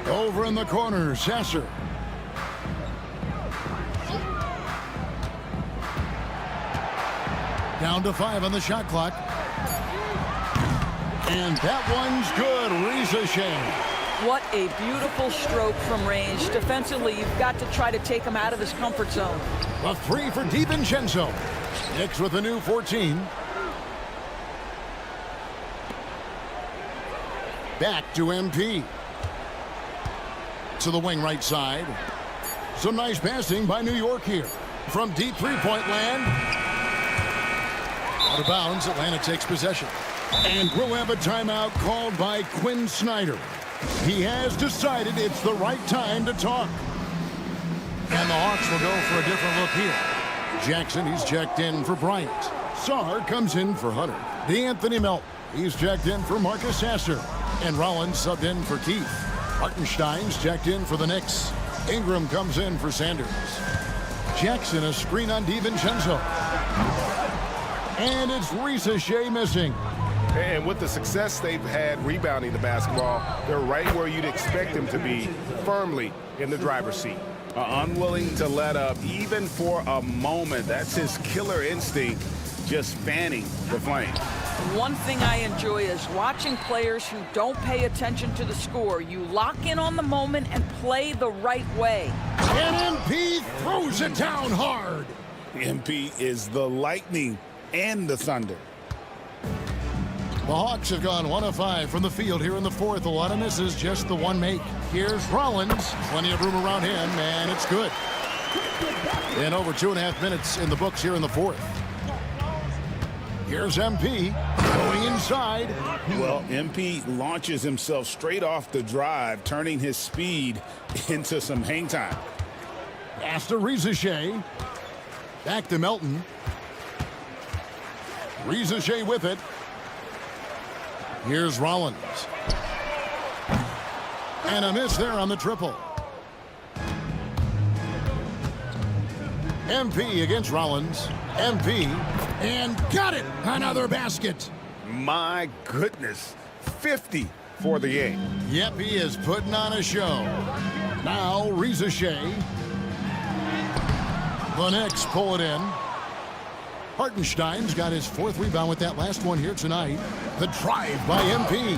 Over in the corner, Sasser. Down to 5 on the shot clock. And that one's good, Rizachet. What a beautiful stroke from range. Defensively, you've got to try to take him out of his comfort zone. A 3 for DiVincenzo. Knicks with a new 14. Back to MP. To the wing right side. Some nice passing by New York here. From deep three-point land. Out of bounds, Atlanta takes possession. And we'll have a timeout called by Quinn Snyder. He has decided it's the right time to talk. And the Hawks will go for a different look here. Jackson, he's checked in for Bryant. Sarr comes in for Hunter. DeAnthony Melton, he's checked in for Marcus Sasser. And Rollins subbed in for Keefe. Hartenstein's checked in for the Knicks. Ingram comes in for Sanders. Jackson, a screen on DiVincenzo. And it's Rizachet missing. And with the success they've had rebounding the basketball, they're right where you'd expect them to be, firmly in the driver's seat. Unwilling to let up even for a moment. That's his killer instinct, just fanning the flame. One thing I enjoy is watching players who don't pay attention to the score. You lock in on the moment and play the right way. And MP throws it down hard. MP is the lightning and the thunder. The Hawks have gone 1 of 5 from the field here in the fourth. A lot of misses, just the one make. Here's Rollins. Plenty of room around him, and it's good. And over 2.5 minutes in the books here in the fourth. Here's MP going inside. Well, MP launches himself straight off the drive, turning his speed into some hang time. Pass to Rizachet. Back to Melton. Rizachet with it. Here's Rollins. And a miss there on the triple. MP against Rollins. MP, and got it! Another basket. My goodness, 50 for the game. Yep, he is putting on a show. Now, Reza Shea. The Knicks pull it in. Hartenstein's got his 4th rebound with that last one here tonight. The drive by MP.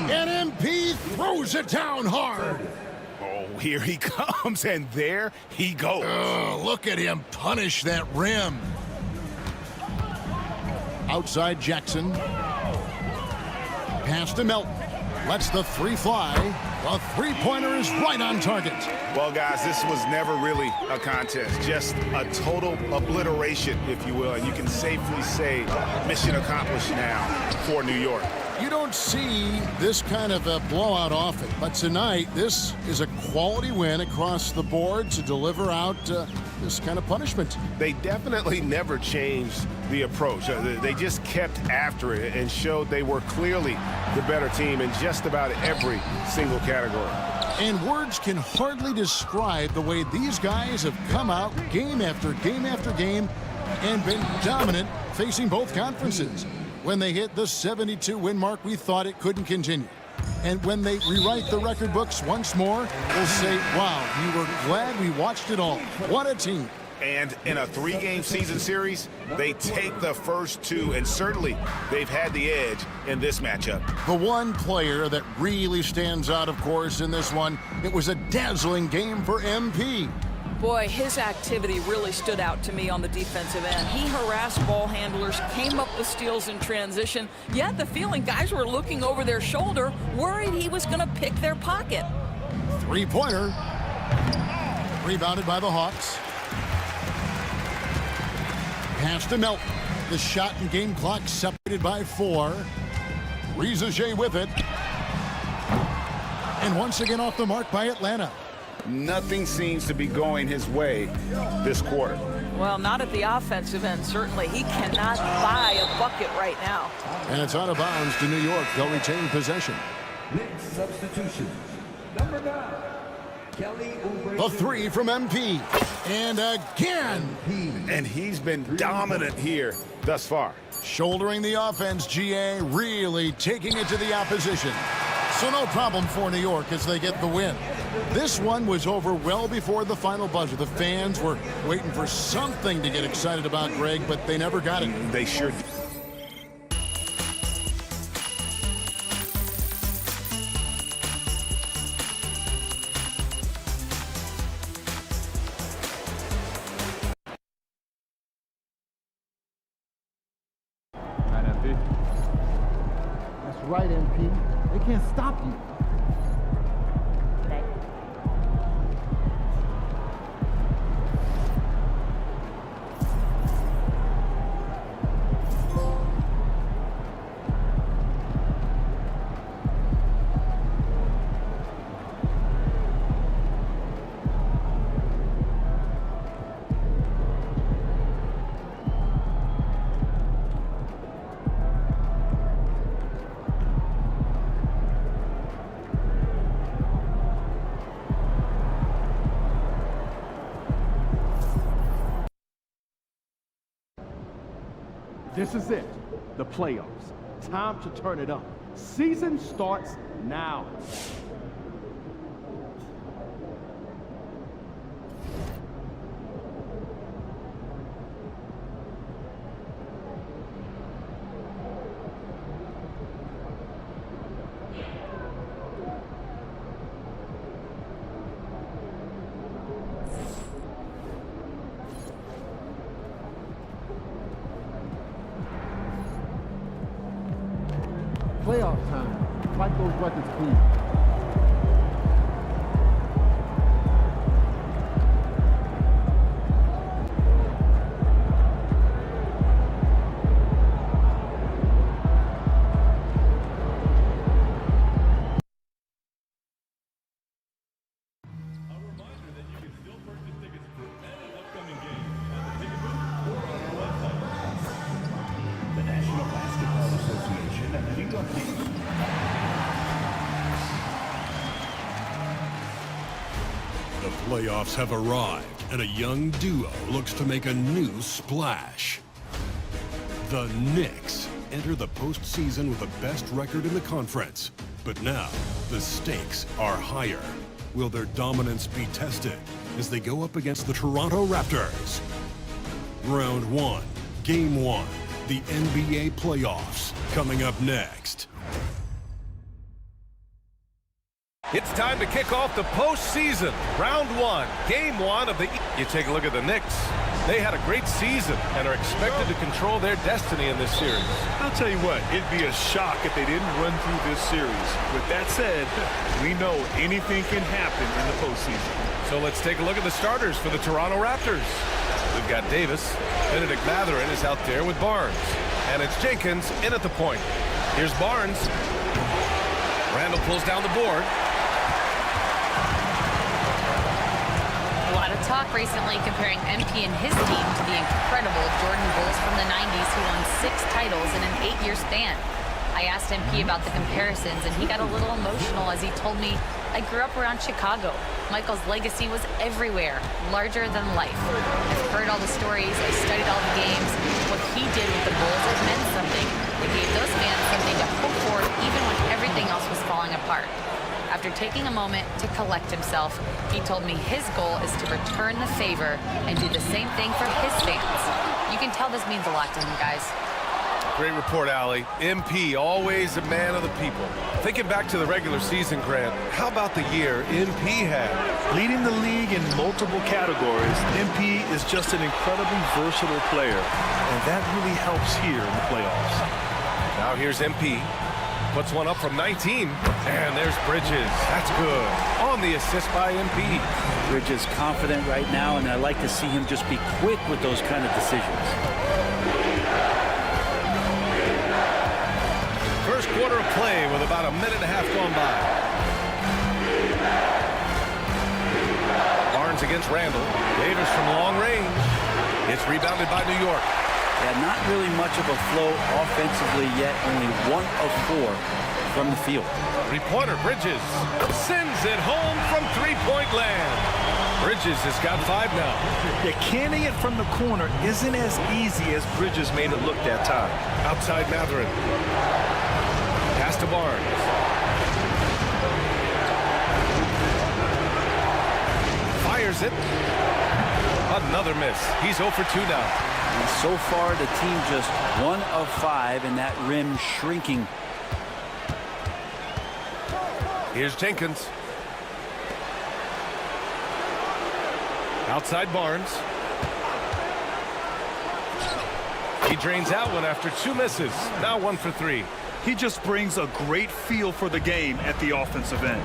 And MP throws it down hard. Oh, here he comes, and there he goes. Oh, look at him punish that rim. Outside Jackson. Pass to Melton. Lets the 3 fly. The 3-pointer is right on target. Well, guys, this was never really a contest. Just a total obliteration, if you will. And you can safely say mission accomplished now for New York. You don't see this kind of a blowout often, but tonight this is a quality win across the board to deliver out this kind of punishment. They definitely never changed the approach. They just kept after it and showed they were clearly the better team in just about every single category. And words can hardly describe the way these guys have come out game after game after game and been dominant facing both conferences. When they hit the 72-win mark, we thought it couldn't continue. And when they rewrite the record books once more, we'll say, wow, we were glad we watched it all. What a team. And in a 3-game season series, they take the first 2, and certainly they've had the edge in this matchup. The one player that really stands out, of course, in this one, it was a dazzling game for MP. Boy, his activity really stood out to me on the defensive end. He harassed ball handlers, came up with steals in transition. You had the feeling guys were looking over their shoulder, worried he was going to pick their pocket. 3-pointer. Rebounded by the Hawks. Pass to Melton. The shot and game clock separated by 4. Reza Shea with it. And once again off the mark by Atlanta. Nothing seems to be going his way this quarter. Well, not at the offensive end, certainly. He cannot buy a bucket right now. And it's out of bounds to New York. They'll retain possession. Next substitution, number 9, Kelly A 3 from MP. And again. And he's been dominant here thus far. Shouldering the offense, GA really taking it to the opposition. So no problem for New York as they get the win. This one was over well before the final buzzer. The fans were waiting for something to get excited about, Greg, but they never got it. They sure did. That's right, MP. They can't stop you. This is it, the playoffs. Time to turn it up. Season starts now. Playoff time. Fight those records clean. The playoffs have arrived, and a young duo looks to make a new splash. The Knicks enter the postseason with the best record in the conference. But now, the stakes are higher. Will their dominance be tested as they go up against the Toronto Raptors? Round 1, Game 1, the NBA playoffs, coming up next. It's time to kick off the postseason. Round 1, Game 1 of the... You take a look at the Knicks. They had a great season and are expected to control their destiny in this series. I'll tell you what, it'd be a shock if they didn't run through this series. With that said, we know anything can happen in the postseason. So let's take a look at the starters for the Toronto Raptors. We've got Davis. Benedict Mathurin is out there with Barnes. And it's Jenkins in at the point. Here's Barnes. Randall pulls down the board. A lot of talk recently comparing MP and his team to the incredible Jordan Bulls from the 90s who won 6 titles in an 8-year span. I asked MP about the comparisons, and he got a little emotional as he told me, I grew up around Chicago. Michael's legacy was everywhere, larger than life. I've heard all the stories, I studied all the games. What he did with the Bulls, it meant something. It gave those fans something to hope for even when everything else was falling apart. After taking a moment to collect himself, he told me his goal is to return the favor and do the same thing for his fans. You can tell this means a lot to him, guys. Great report, Allie. MP, always a man of the people. Thinking back to the regular season, Grant, how about the year MP had? Leading the league in multiple categories, MP is just an incredibly versatile player, and that really helps here in the playoffs. Now here's MP. Puts one up from 19, and there's Bridges. That's good. On the assist by MP. Bridges confident right now, and I like to see him just be quick with those kind of decisions. First quarter of play with about a minute and a half gone by. Barnes against Randall. Davis from long range. It's rebounded by New York. Yeah, not really much of a flow offensively yet. Only 1 of 4 from the field. Three-pointer, Bridges sends it home from three-point land. Bridges has got 5 now. Yeah, canning it from the corner isn't as easy as Bridges made it look that time. Outside Mathurin. Pass to Barnes. Fires it. Another miss. He's 0 for 2 now. And so far, the team just 1 of 5, and that rim shrinking. Here's Jenkins. Outside Barnes. He drains that one after 2 misses. Now 1 for 3. He just brings a great feel for the game at the offensive end.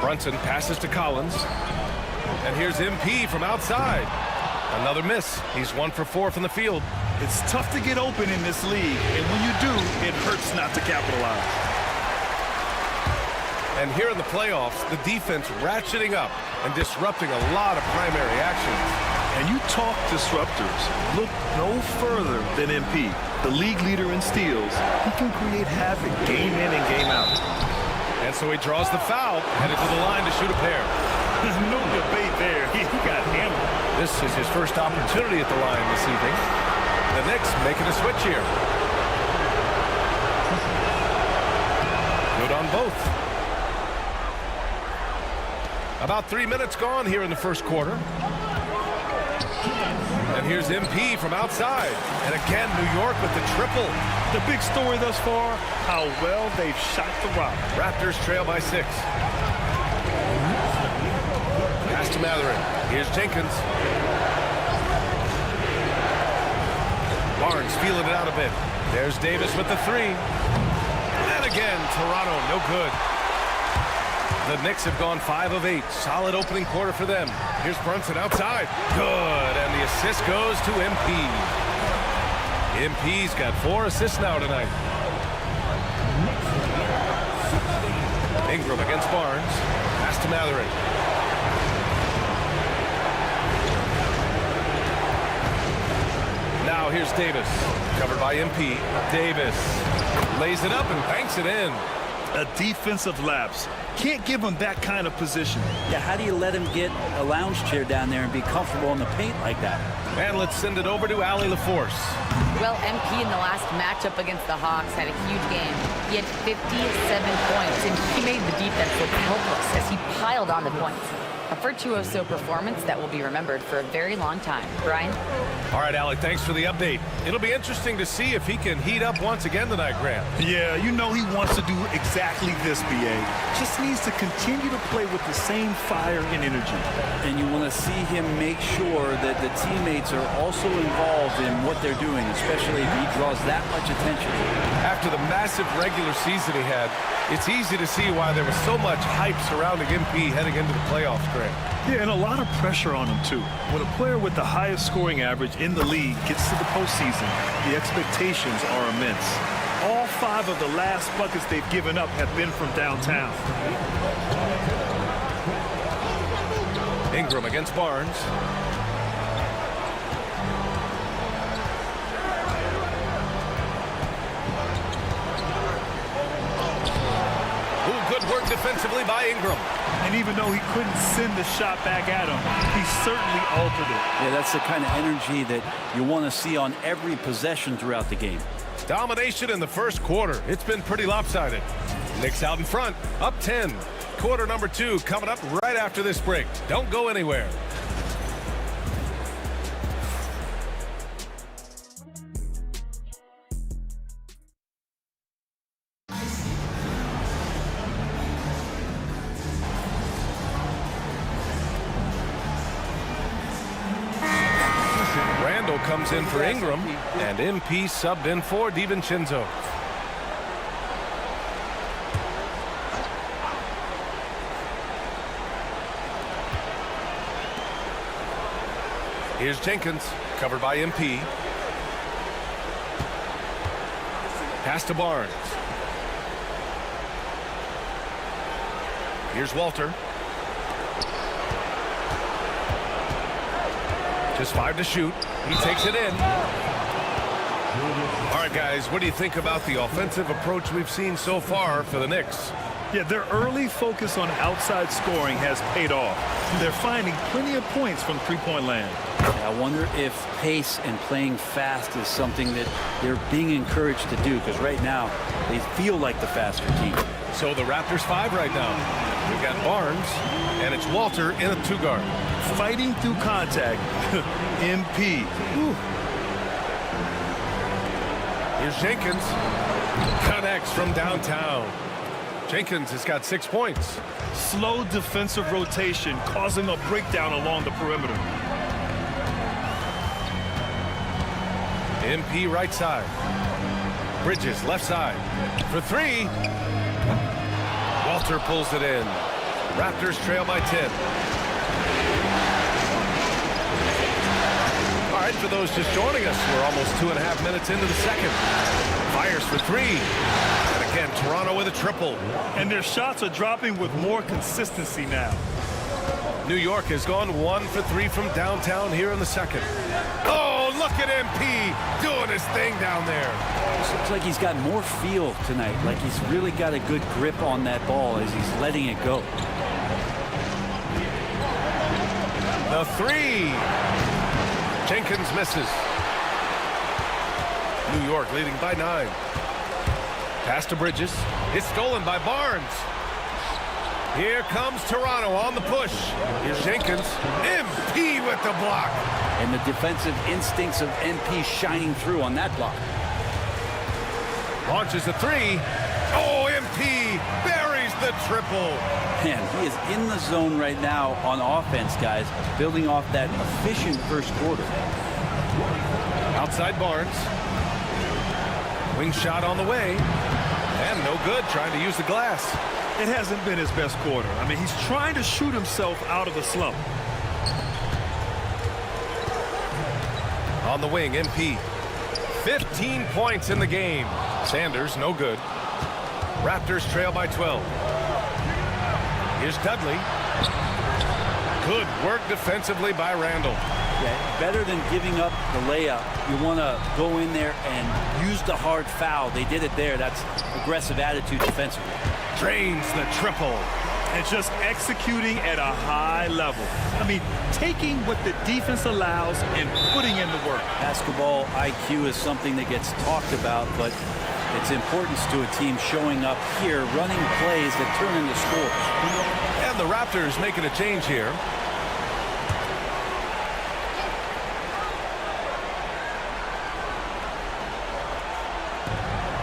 Brunson passes to Collins. And here's MP from outside. Another miss. He's 1 for 4 from the field. It's tough to get open in this league, and when you do, it hurts not to capitalize. And here in the playoffs, the defense ratcheting up and disrupting a lot of primary actions. And you talk disruptors, look no further than MP. The league leader in steals, he can create havoc game in and game out. And so he draws the foul, headed to the line to shoot a pair. There's no debate there. He got hammered. This is his first opportunity at the line this evening. The Knicks making a switch here. Good on both. About 3 minutes gone here in the first quarter. And here's MP from outside. And again, New York with the triple. The big story thus far, how well they've shot the rock. Raptors trail by 6. Pass to Mathurin. Here's Jenkins. Barnes feeling it out a bit. There's Davis with the 3. And again, Toronto, no good. The Knicks have gone 5 of 8. Solid opening quarter for them. Here's Brunson outside. Good. And the assist goes to MP. MP's got 4 assists now tonight. Ingram against Barnes. Pass to Mathurin. Now here's Davis. Covered by MP. Davis lays it up and banks it in. A defensive lapse. Can't give him that kind of position. Yeah, how do you let him get a lounge chair down there and be comfortable in the paint like that? And let's send it over to Allie LaForce. Well, MP in the last matchup against the Hawks had a huge game. He had 57 points, and he made the defense look helpless as he piled on the points. A virtuoso performance that will be remembered for a very long time. Brian? All right, Allie, thanks for the update. It'll be interesting to see if he can heat up once again tonight, Grant. Yeah, you know he wants to do exactly this, BA. Just needs to continue to play with the same fire and energy. And you want to see him make sure that the teammates are also involved in what they're doing, especially if he draws that much attention. After the massive regular season he had, it's easy to see why there was so much hype surrounding MP heading into the playoffs, Grant. Yeah, and a lot of pressure on him, too. When a player with the highest scoring average in the league gets to the postseason, the expectations are immense. All 5 of the last buckets they've given up have been from downtown. Ingram against Barnes. Good work defensively by Ingram. And even though he couldn't send the shot back at him, he certainly altered it. Yeah, that's the kind of energy that you want to see on every possession throughout the game. Domination in the first quarter. It's been pretty lopsided. Knicks out in front, up 10. Quarter number 2 coming up right after this break. Don't go anywhere. Comes in for Ingram, and MP subbed in for DiVincenzo. Here's Jenkins, covered by MP. Pass to Barnes. Here's Walter. Just 5 to shoot. He takes it in. All right, guys, what do you think about the offensive approach we've seen so far for the Knicks? Yeah, their early focus on outside scoring has paid off. They're finding plenty of points from three-point land. I wonder if pace and playing fast is something that they're being encouraged to do, because right now they feel like the faster team. So the Raptors 5 right now. We've got Barnes, and it's Walter in a 2-guard. Fighting through contact. MP. Whew. Here's Jenkins. Connects from downtown. Jenkins has got 6 points. Slow defensive rotation causing a breakdown along the perimeter. MP right side. Bridges left side. For 3. Walter pulls it in. Raptors trail by 10. All right, for those just joining us, we're almost 2.5 minutes into the second. Fires for 3. And again, Toronto with a triple. And their shots are dropping with more consistency now. New York has gone 1 for 3 from downtown here in the second. Oh, look at MP doing his thing down there. It looks like he's got more feel tonight, like he's really got a good grip on that ball as he's letting it go. The 3. Jenkins misses. New York leading by 9. Pass to Bridges. It's stolen by Barnes. Here comes Toronto on the push. Here's Jenkins. MP with the block. And the defensive instincts of MP shining through on that block. Launches a 3. Oh, MP buries the triple. Man, he is in the zone right now on offense, guys, building off that efficient first quarter. Outside Barnes. Wing shot on the way. And no good, trying to use the glass. It hasn't been his best quarter. I mean, he's trying to shoot himself out of the slump. On the wing, MP. 15 points in the game. Sanders, no good. Raptors trail by 12. Here's Dudley. Good work defensively by Randall. Yeah, better than giving up the layup. You want to go in there and use the hard foul. They did it there. That's aggressive attitude defensively. Drains the triple. And just executing at a high level. I mean, taking what the defense allows and putting in the work. Basketball IQ is something that gets talked about, but its importance to a team showing up here, running plays that turn into scores. And the Raptors making a change here.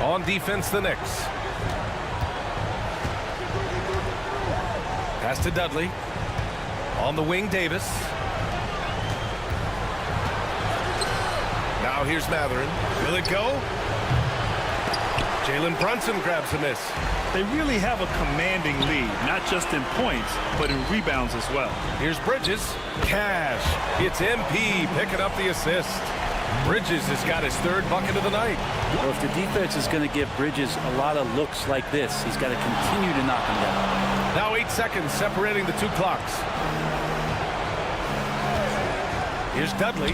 On defense, the Knicks. Pass to Dudley. On the wing, Davis. Now here's Matherin. Will it go? Jalen Brunson grabs a miss. They really have a commanding lead, not just in points, but in rebounds as well. Here's Bridges. Cash. It's MP picking up the assist. Bridges has got his third bucket of the night. Well, if the defense is going to give Bridges a lot of looks like this, he's got to continue to knock them down. Now 8 seconds separating the two clocks. Here's Dudley.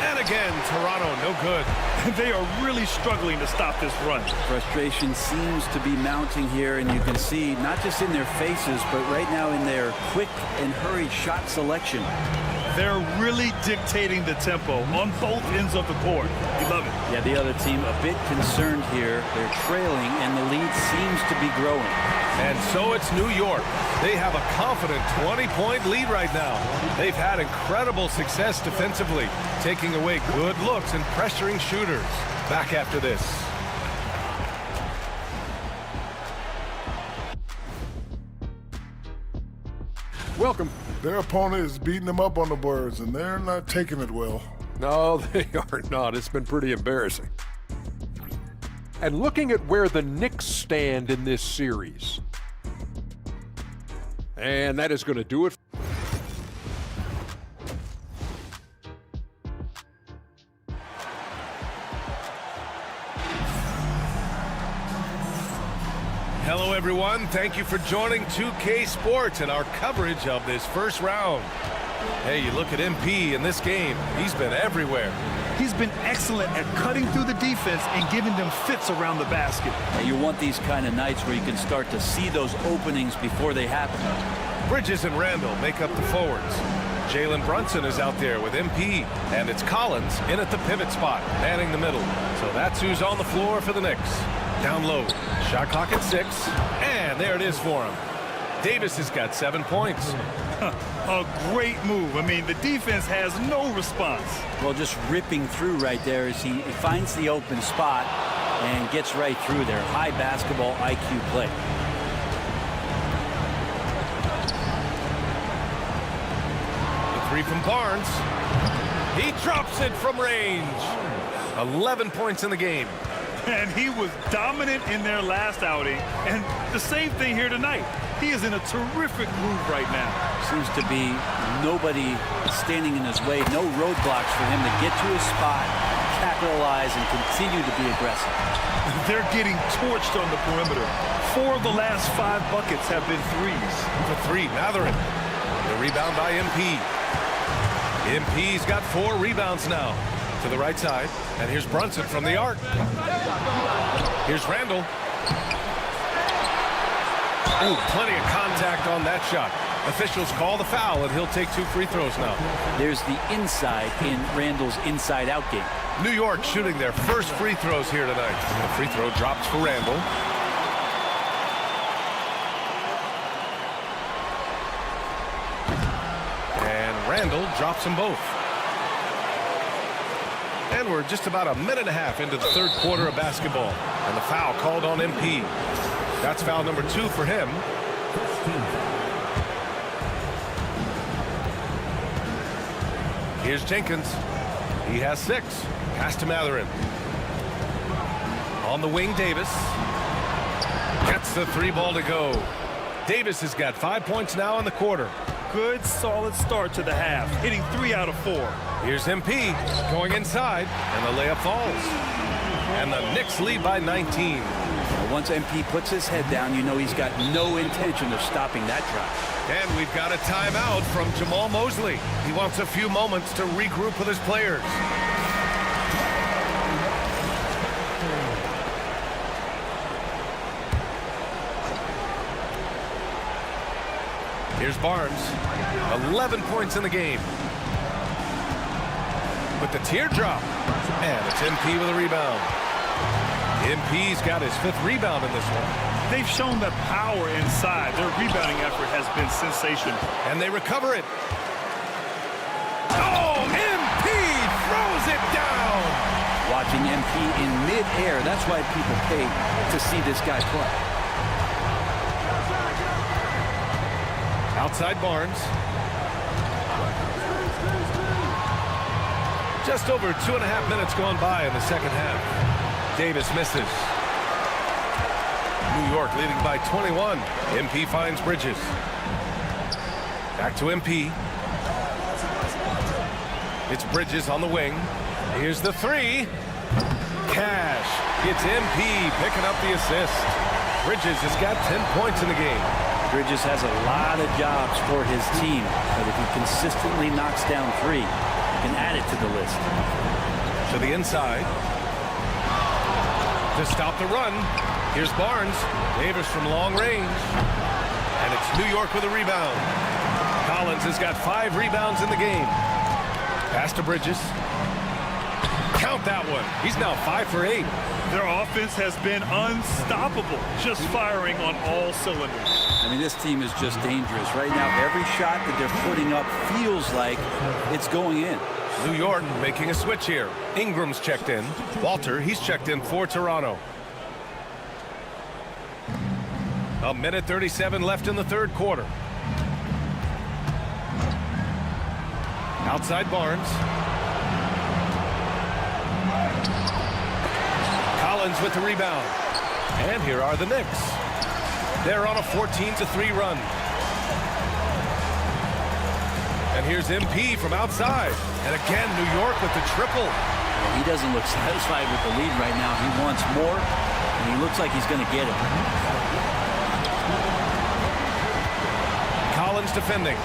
And again, Toronto, no good. They are really struggling to stop this run. Frustration seems to be mounting here, and you can see not just in their faces, but right now in their quick and hurried shot selection. They're really dictating the tempo on both ends of the court. You love it. Yeah, the other team a bit concerned here. They're trailing, and the lead seems to be growing. And so it's New York. They have a confident 20-point lead right now. They've had incredible success defensively, taking away good looks and pressuring shooters. Back after this. Welcome. Their opponent is beating them up on the boards, and they're not taking it well. No, they are not. It's been pretty embarrassing. And looking at where the Knicks stand in this series. And that is going to do it. Hello, everyone. Thank you for joining 2K Sports and our coverage of this first round. Hey, you look at MP in this game. He's been everywhere. He's been excellent at cutting through the defense and giving them fits around the basket. And you want these kind of nights where you can start to see those openings before they happen. Bridges and Randall make up the forwards. Jalen Brunson is out there with MP, and it's Collins in at the pivot spot, manning the middle. So that's who's on the floor for the Knicks. Down low, shot clock at 6, and there it is for him. Davis has got 7 points. A great move. I mean, the defense has no response. Well, just ripping through right there as he finds the open spot and gets right through there. High basketball IQ play. The three from Barnes. He drops it from range. 11 points in the game. And he was dominant in their last outing. And the same thing here tonight. He is in a terrific move right now. Seems to be nobody standing in his way. No roadblocks for him to get to his spot, capitalize, and continue to be aggressive. They're getting torched on the perimeter. 4 of the last 5 buckets have been threes. For 3, Matherin. The rebound by MP. MP's got 4 rebounds now. To the right side, and here's Brunson from the arc. Here's Randall. Ooh, plenty of contact on that shot. Officials call the foul, and he'll take 2 free throws now. There's the inside in Randall's inside-out game. New York shooting their first free throws here tonight. The free throw drops for Randall. And Randall drops them both. And we're just about a minute and a half into the third quarter of basketball. And the foul called on MP. That's foul number 2 for him. Here's Jenkins. He has 6. Pass to Matherin. On the wing, Davis. Gets the 3 ball to go. Davis has got 5 points now in the quarter. Good, solid start to the half, hitting 3 out of 4. Here's MP going inside, and the layup falls. And the Knicks lead by 19. Once MP puts his head down, you know he's got no intention of stopping that drive. And we've got a timeout from Jamal Mosley. He wants a few moments to regroup with his players. Here's Barnes. 11 points in the game. With the teardrop. And it's MP with a rebound. MP's got his 5th rebound in this one. They've shown that power inside. Their rebounding effort has been sensational. And they recover it. Oh, MP throws it down. Watching MP in mid-air, that's why people pay to see this guy play. Outside Barnes. Just over 2.5 minutes gone by in the second half. Davis misses. New York leading by 21. MP finds Bridges. Back to MP. It's Bridges on the wing. Here's the 3. Cash. It's MP picking up the assist. Bridges has got 10 points in the game. Bridges has a lot of jobs for his team, but if he consistently knocks down 3, he can add it to the list. To the inside. To stop the run. Here's Barnes. Davis from long range. And it's New York with a rebound. Collins has got 5 rebounds in the game. Pass to Bridges. Count that one. He's now 5 for 8. Their offense has been unstoppable, just firing on all cylinders. I mean, this team is just dangerous. Right now, every shot that they're putting up feels like it's going in. New York making a switch here. Ingram's checked in. Walter, he's checked in for Toronto. 1:37 left in the third quarter. Outside Barnes. Collins with the rebound. And here are the Knicks. They're on a 14-3 run. And here's MP from outside. And again, New York with the triple. He doesn't look satisfied with the lead right now. He wants more, and he looks like he's going to get it. Collins defending.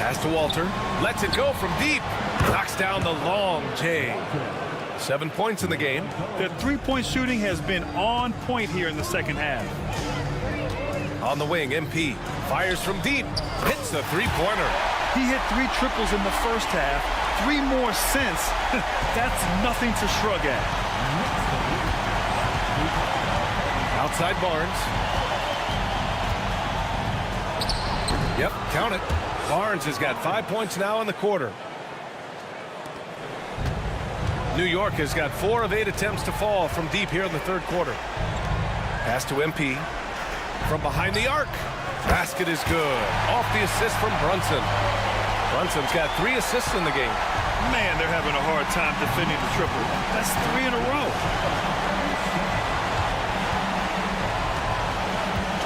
Pass to Walter. Lets it go from deep. Knocks down the long J. 7 points in the game. The three-point shooting has been on point here in the second half. On the wing, MP fires from deep. Hits the three-pointer. He hit 3 triples in the first half. 3 more since. That's nothing to shrug at. Outside Barnes. Yep, count it. Barnes has got 5 points now in the quarter. New York has got 4 of 8 attempts to fall from deep here in the third quarter. Pass to MP. From behind the arc. Basket is good. Off the assist from Brunson. Brunson's got 3 assists in the game. Man, they're having a hard time defending the triple. That's 3 in a row.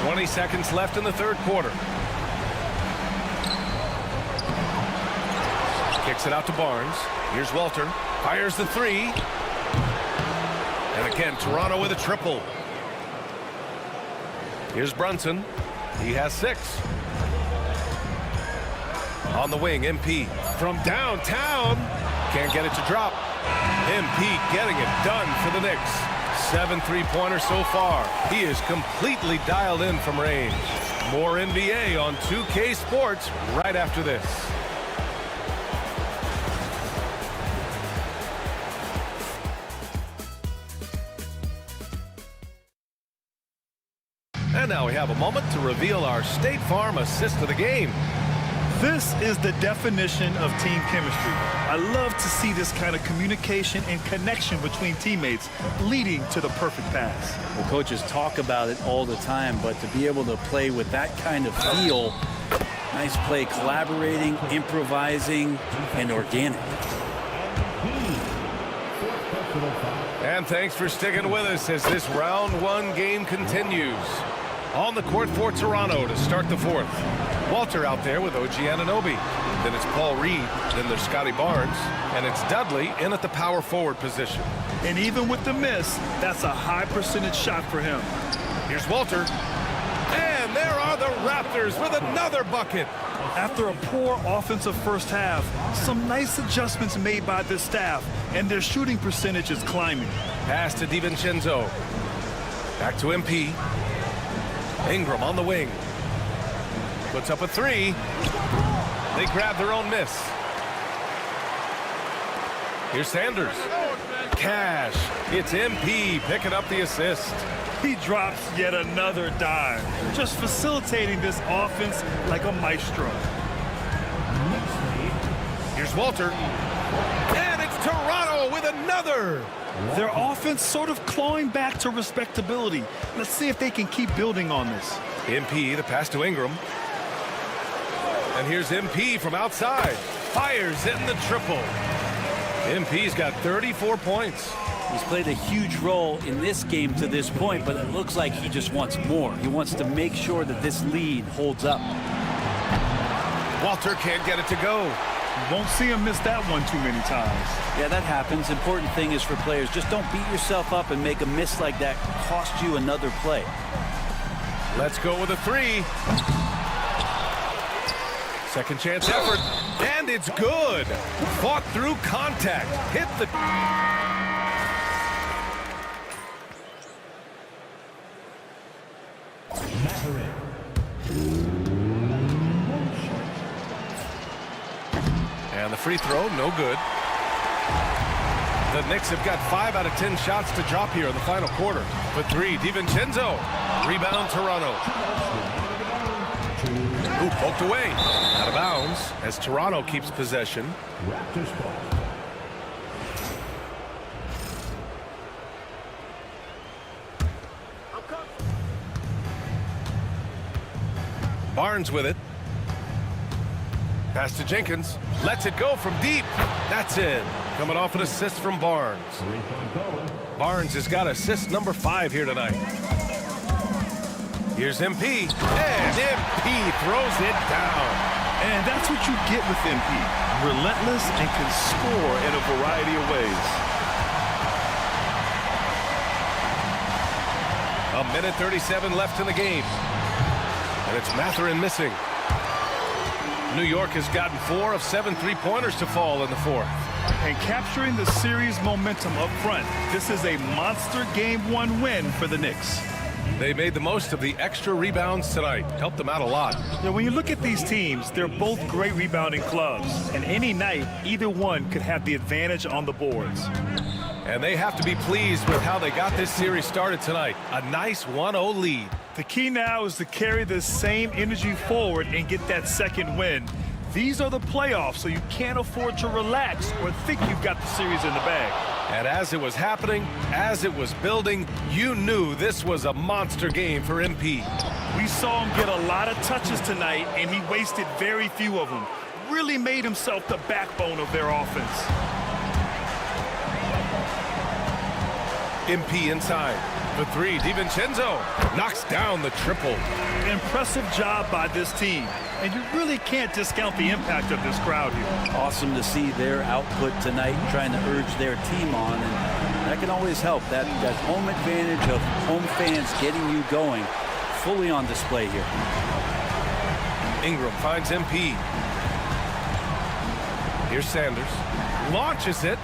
20 seconds left in the third quarter. Kicks it out to Barnes. Here's Walter. Fires the 3. And again, Toronto with a triple. Here's Brunson. He has 6. On the wing, MP. From downtown. Can't get it to drop. MP getting it done for the Knicks. 7 3-pointers so far. He is completely dialed in from range. More NBA on 2K Sports right after this. And now we have a moment to reveal our State Farm assist of the game. This is the definition of team chemistry. I love to see this kind of communication and connection between teammates leading to the perfect pass. Well, coaches talk about it all the time, but to be able to play with that kind of feel, nice play, collaborating, improvising, and organic. And thanks for sticking with us as this round 1 game continues. On the court for Toronto to start the fourth. Walter out there with OG Anunoby. Then it's Paul Reed. Then there's Scotty Barnes. And it's Dudley in at the power forward position. And even with the miss, that's a high percentage shot for him. Here's Walter. And there are the Raptors with another bucket. After a poor offensive first half, some nice adjustments made by this staff, and their shooting percentage is climbing. Pass to DiVincenzo. Back to MP. Ingram on the wing. Puts up a three. They grab their own miss. Here's Sanders. Cash. It's MP picking up the assist. He drops yet another dime, just facilitating this offense like a maestro. Here's Walter. And it's Toronto with another. Their offense sort of clawing back to respectability. Let's see if they can keep building on this. MP, the pass to Ingram. And here's MP from outside. Fires in the triple. MP's got 34 points. He's played a huge role in this game to this point, but it looks like he just wants more. He wants to make sure that this lead holds up. Walter can't get it to go. You won't see him miss that one too many times. Yeah, that happens. Important thing is for players, just don't beat yourself up and make a miss like that cost you another play. Let's go with a three. Second chance effort, and it's good. Fought through contact, hit the... And the free throw, no good. The Knicks have got 5 out of 10 shots to drop here in the final quarter. For three, DiVincenzo. Rebound, Toronto. Ooh, poked away. Out of bounds as Toronto keeps possession. Barnes with it. Pass to Jenkins. Lets it go from deep. That's it. Coming off an assist from Barnes. Barnes has got assist number 5 here tonight. Here's MP. And MP throws it down. And that's what you get with MP. Relentless and can score in a variety of ways. A minute 37 left in the game. And it's Mathurin missing. New York has gotten 4 of 7 3-pointers to fall in the fourth. And capturing the series momentum up front, this is a monster Game 1 win for the Knicks. They made the most of the extra rebounds tonight. Helped them out a lot. Now, when you look at these teams, they're both great rebounding clubs. And any night, either one could have the advantage on the boards. And they have to be pleased with how they got this series started tonight. A nice 1-0 lead. The key now is to carry this same energy forward and get that second win. These are the playoffs, so you can't afford to relax or think you've got the series in the bag. And as it was happening, as it was building, you knew this was a monster game for MP. We saw him get a lot of touches tonight, and he wasted very few of them. Really made himself the backbone of their offense. MP inside. The three, DiVincenzo knocks down the triple. Impressive job by this team. And you really can't discount the impact of this crowd here. Awesome to see their output tonight, trying to urge their team on. And that can always help. That home advantage of home fans getting you going, fully on display here. Ingram finds MP. Here's Sanders. Launches it.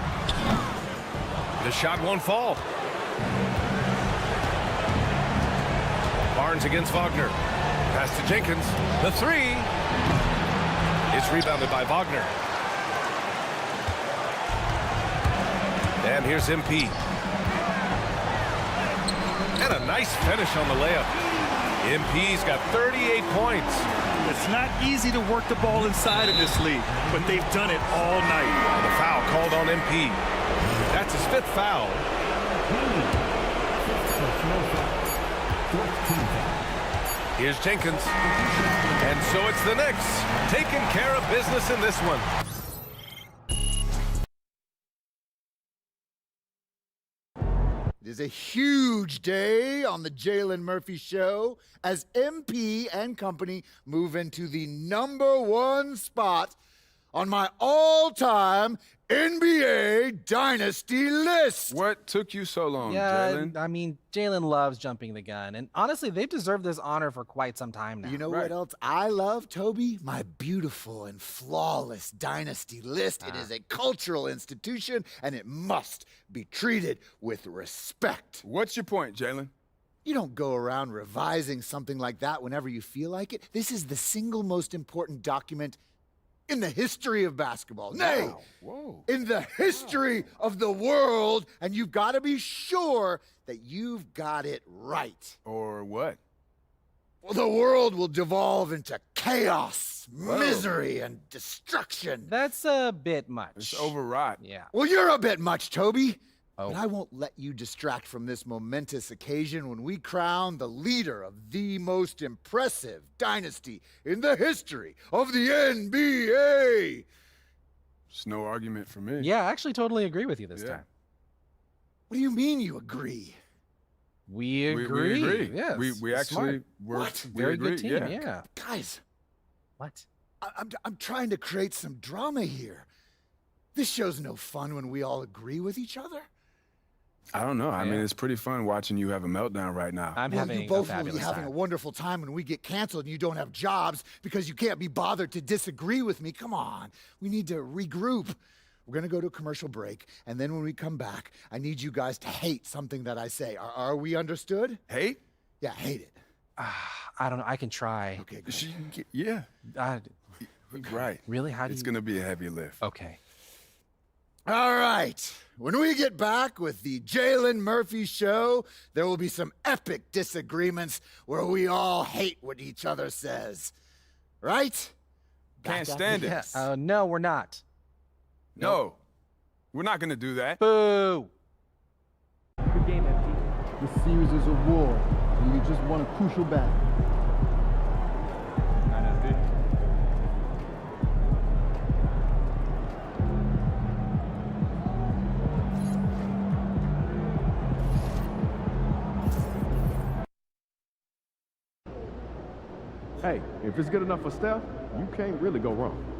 The shot won't fall. Barnes against Wagner. Pass to Jenkins. The three. It's rebounded by Wagner. And here's MP. And a nice finish on the layup. MP's got 38 points. It's not easy to work the ball inside of this league, but they've done it all night. And the foul called on MP. That's his 5th foul. Here's Jenkins. And so it's the Knicks taking care of business in this one. It is a huge day on the Jalen Murphy Show as MP and company move into the #1 spot on my all-time NBA Dynasty list. What took you so long, Yeah, Jalen? I mean, Jalen loves jumping the gun. And honestly, they've deserved this honor for quite some time now. You know what else I love, Toby? My beautiful and flawless Dynasty list. It is a cultural institution, and it must be treated with respect. What's your point, Jalen? You don't go around revising something like that whenever you feel like it. This is the single most important document in the history of basketball. Nay, in the history of the world, and you've got to be sure that you've got it right. Or what? Well, the world will devolve into chaos, misery, and destruction. That's a bit much. It's overwrought. Yeah. Well, you're a bit much, Toby. But I won't let you distract from this momentous occasion when we crown the leader of the most impressive dynasty in the history of the NBA. It's no argument for me. Yeah, I actually totally agree with you this time. What do you mean you agree? We agree. We agree. Yeah, we actually were. What? We Very agree. good team, yeah. Guys. What? I'm trying to create some drama here. This show's no fun when we all agree with each other. I don't know. I mean, it's pretty fun watching you have a meltdown right now. You both will be having a wonderful time when we get canceled and you don't have jobs because you can't be bothered to disagree with me. Come on. We need to regroup. We're going to go to a commercial break, and then when we come back, I need you guys to hate something that I say. Are we understood? Hate? Yeah, hate it. I don't know. I can try. Okay, good. Yeah. Right. Really? How do It's you... going to be a heavy lift. Okay. All right. When we get back with the Jalen Murphy Show, there will be some epic disagreements where we all hate what each other says. Right? Can't stand it. Yes. No, we're not. No. We're not going to do that. Boo. Good game, MP. The series is a war, and you just won a crucial battle. Hey, if it's good enough for Steph, you can't really go wrong.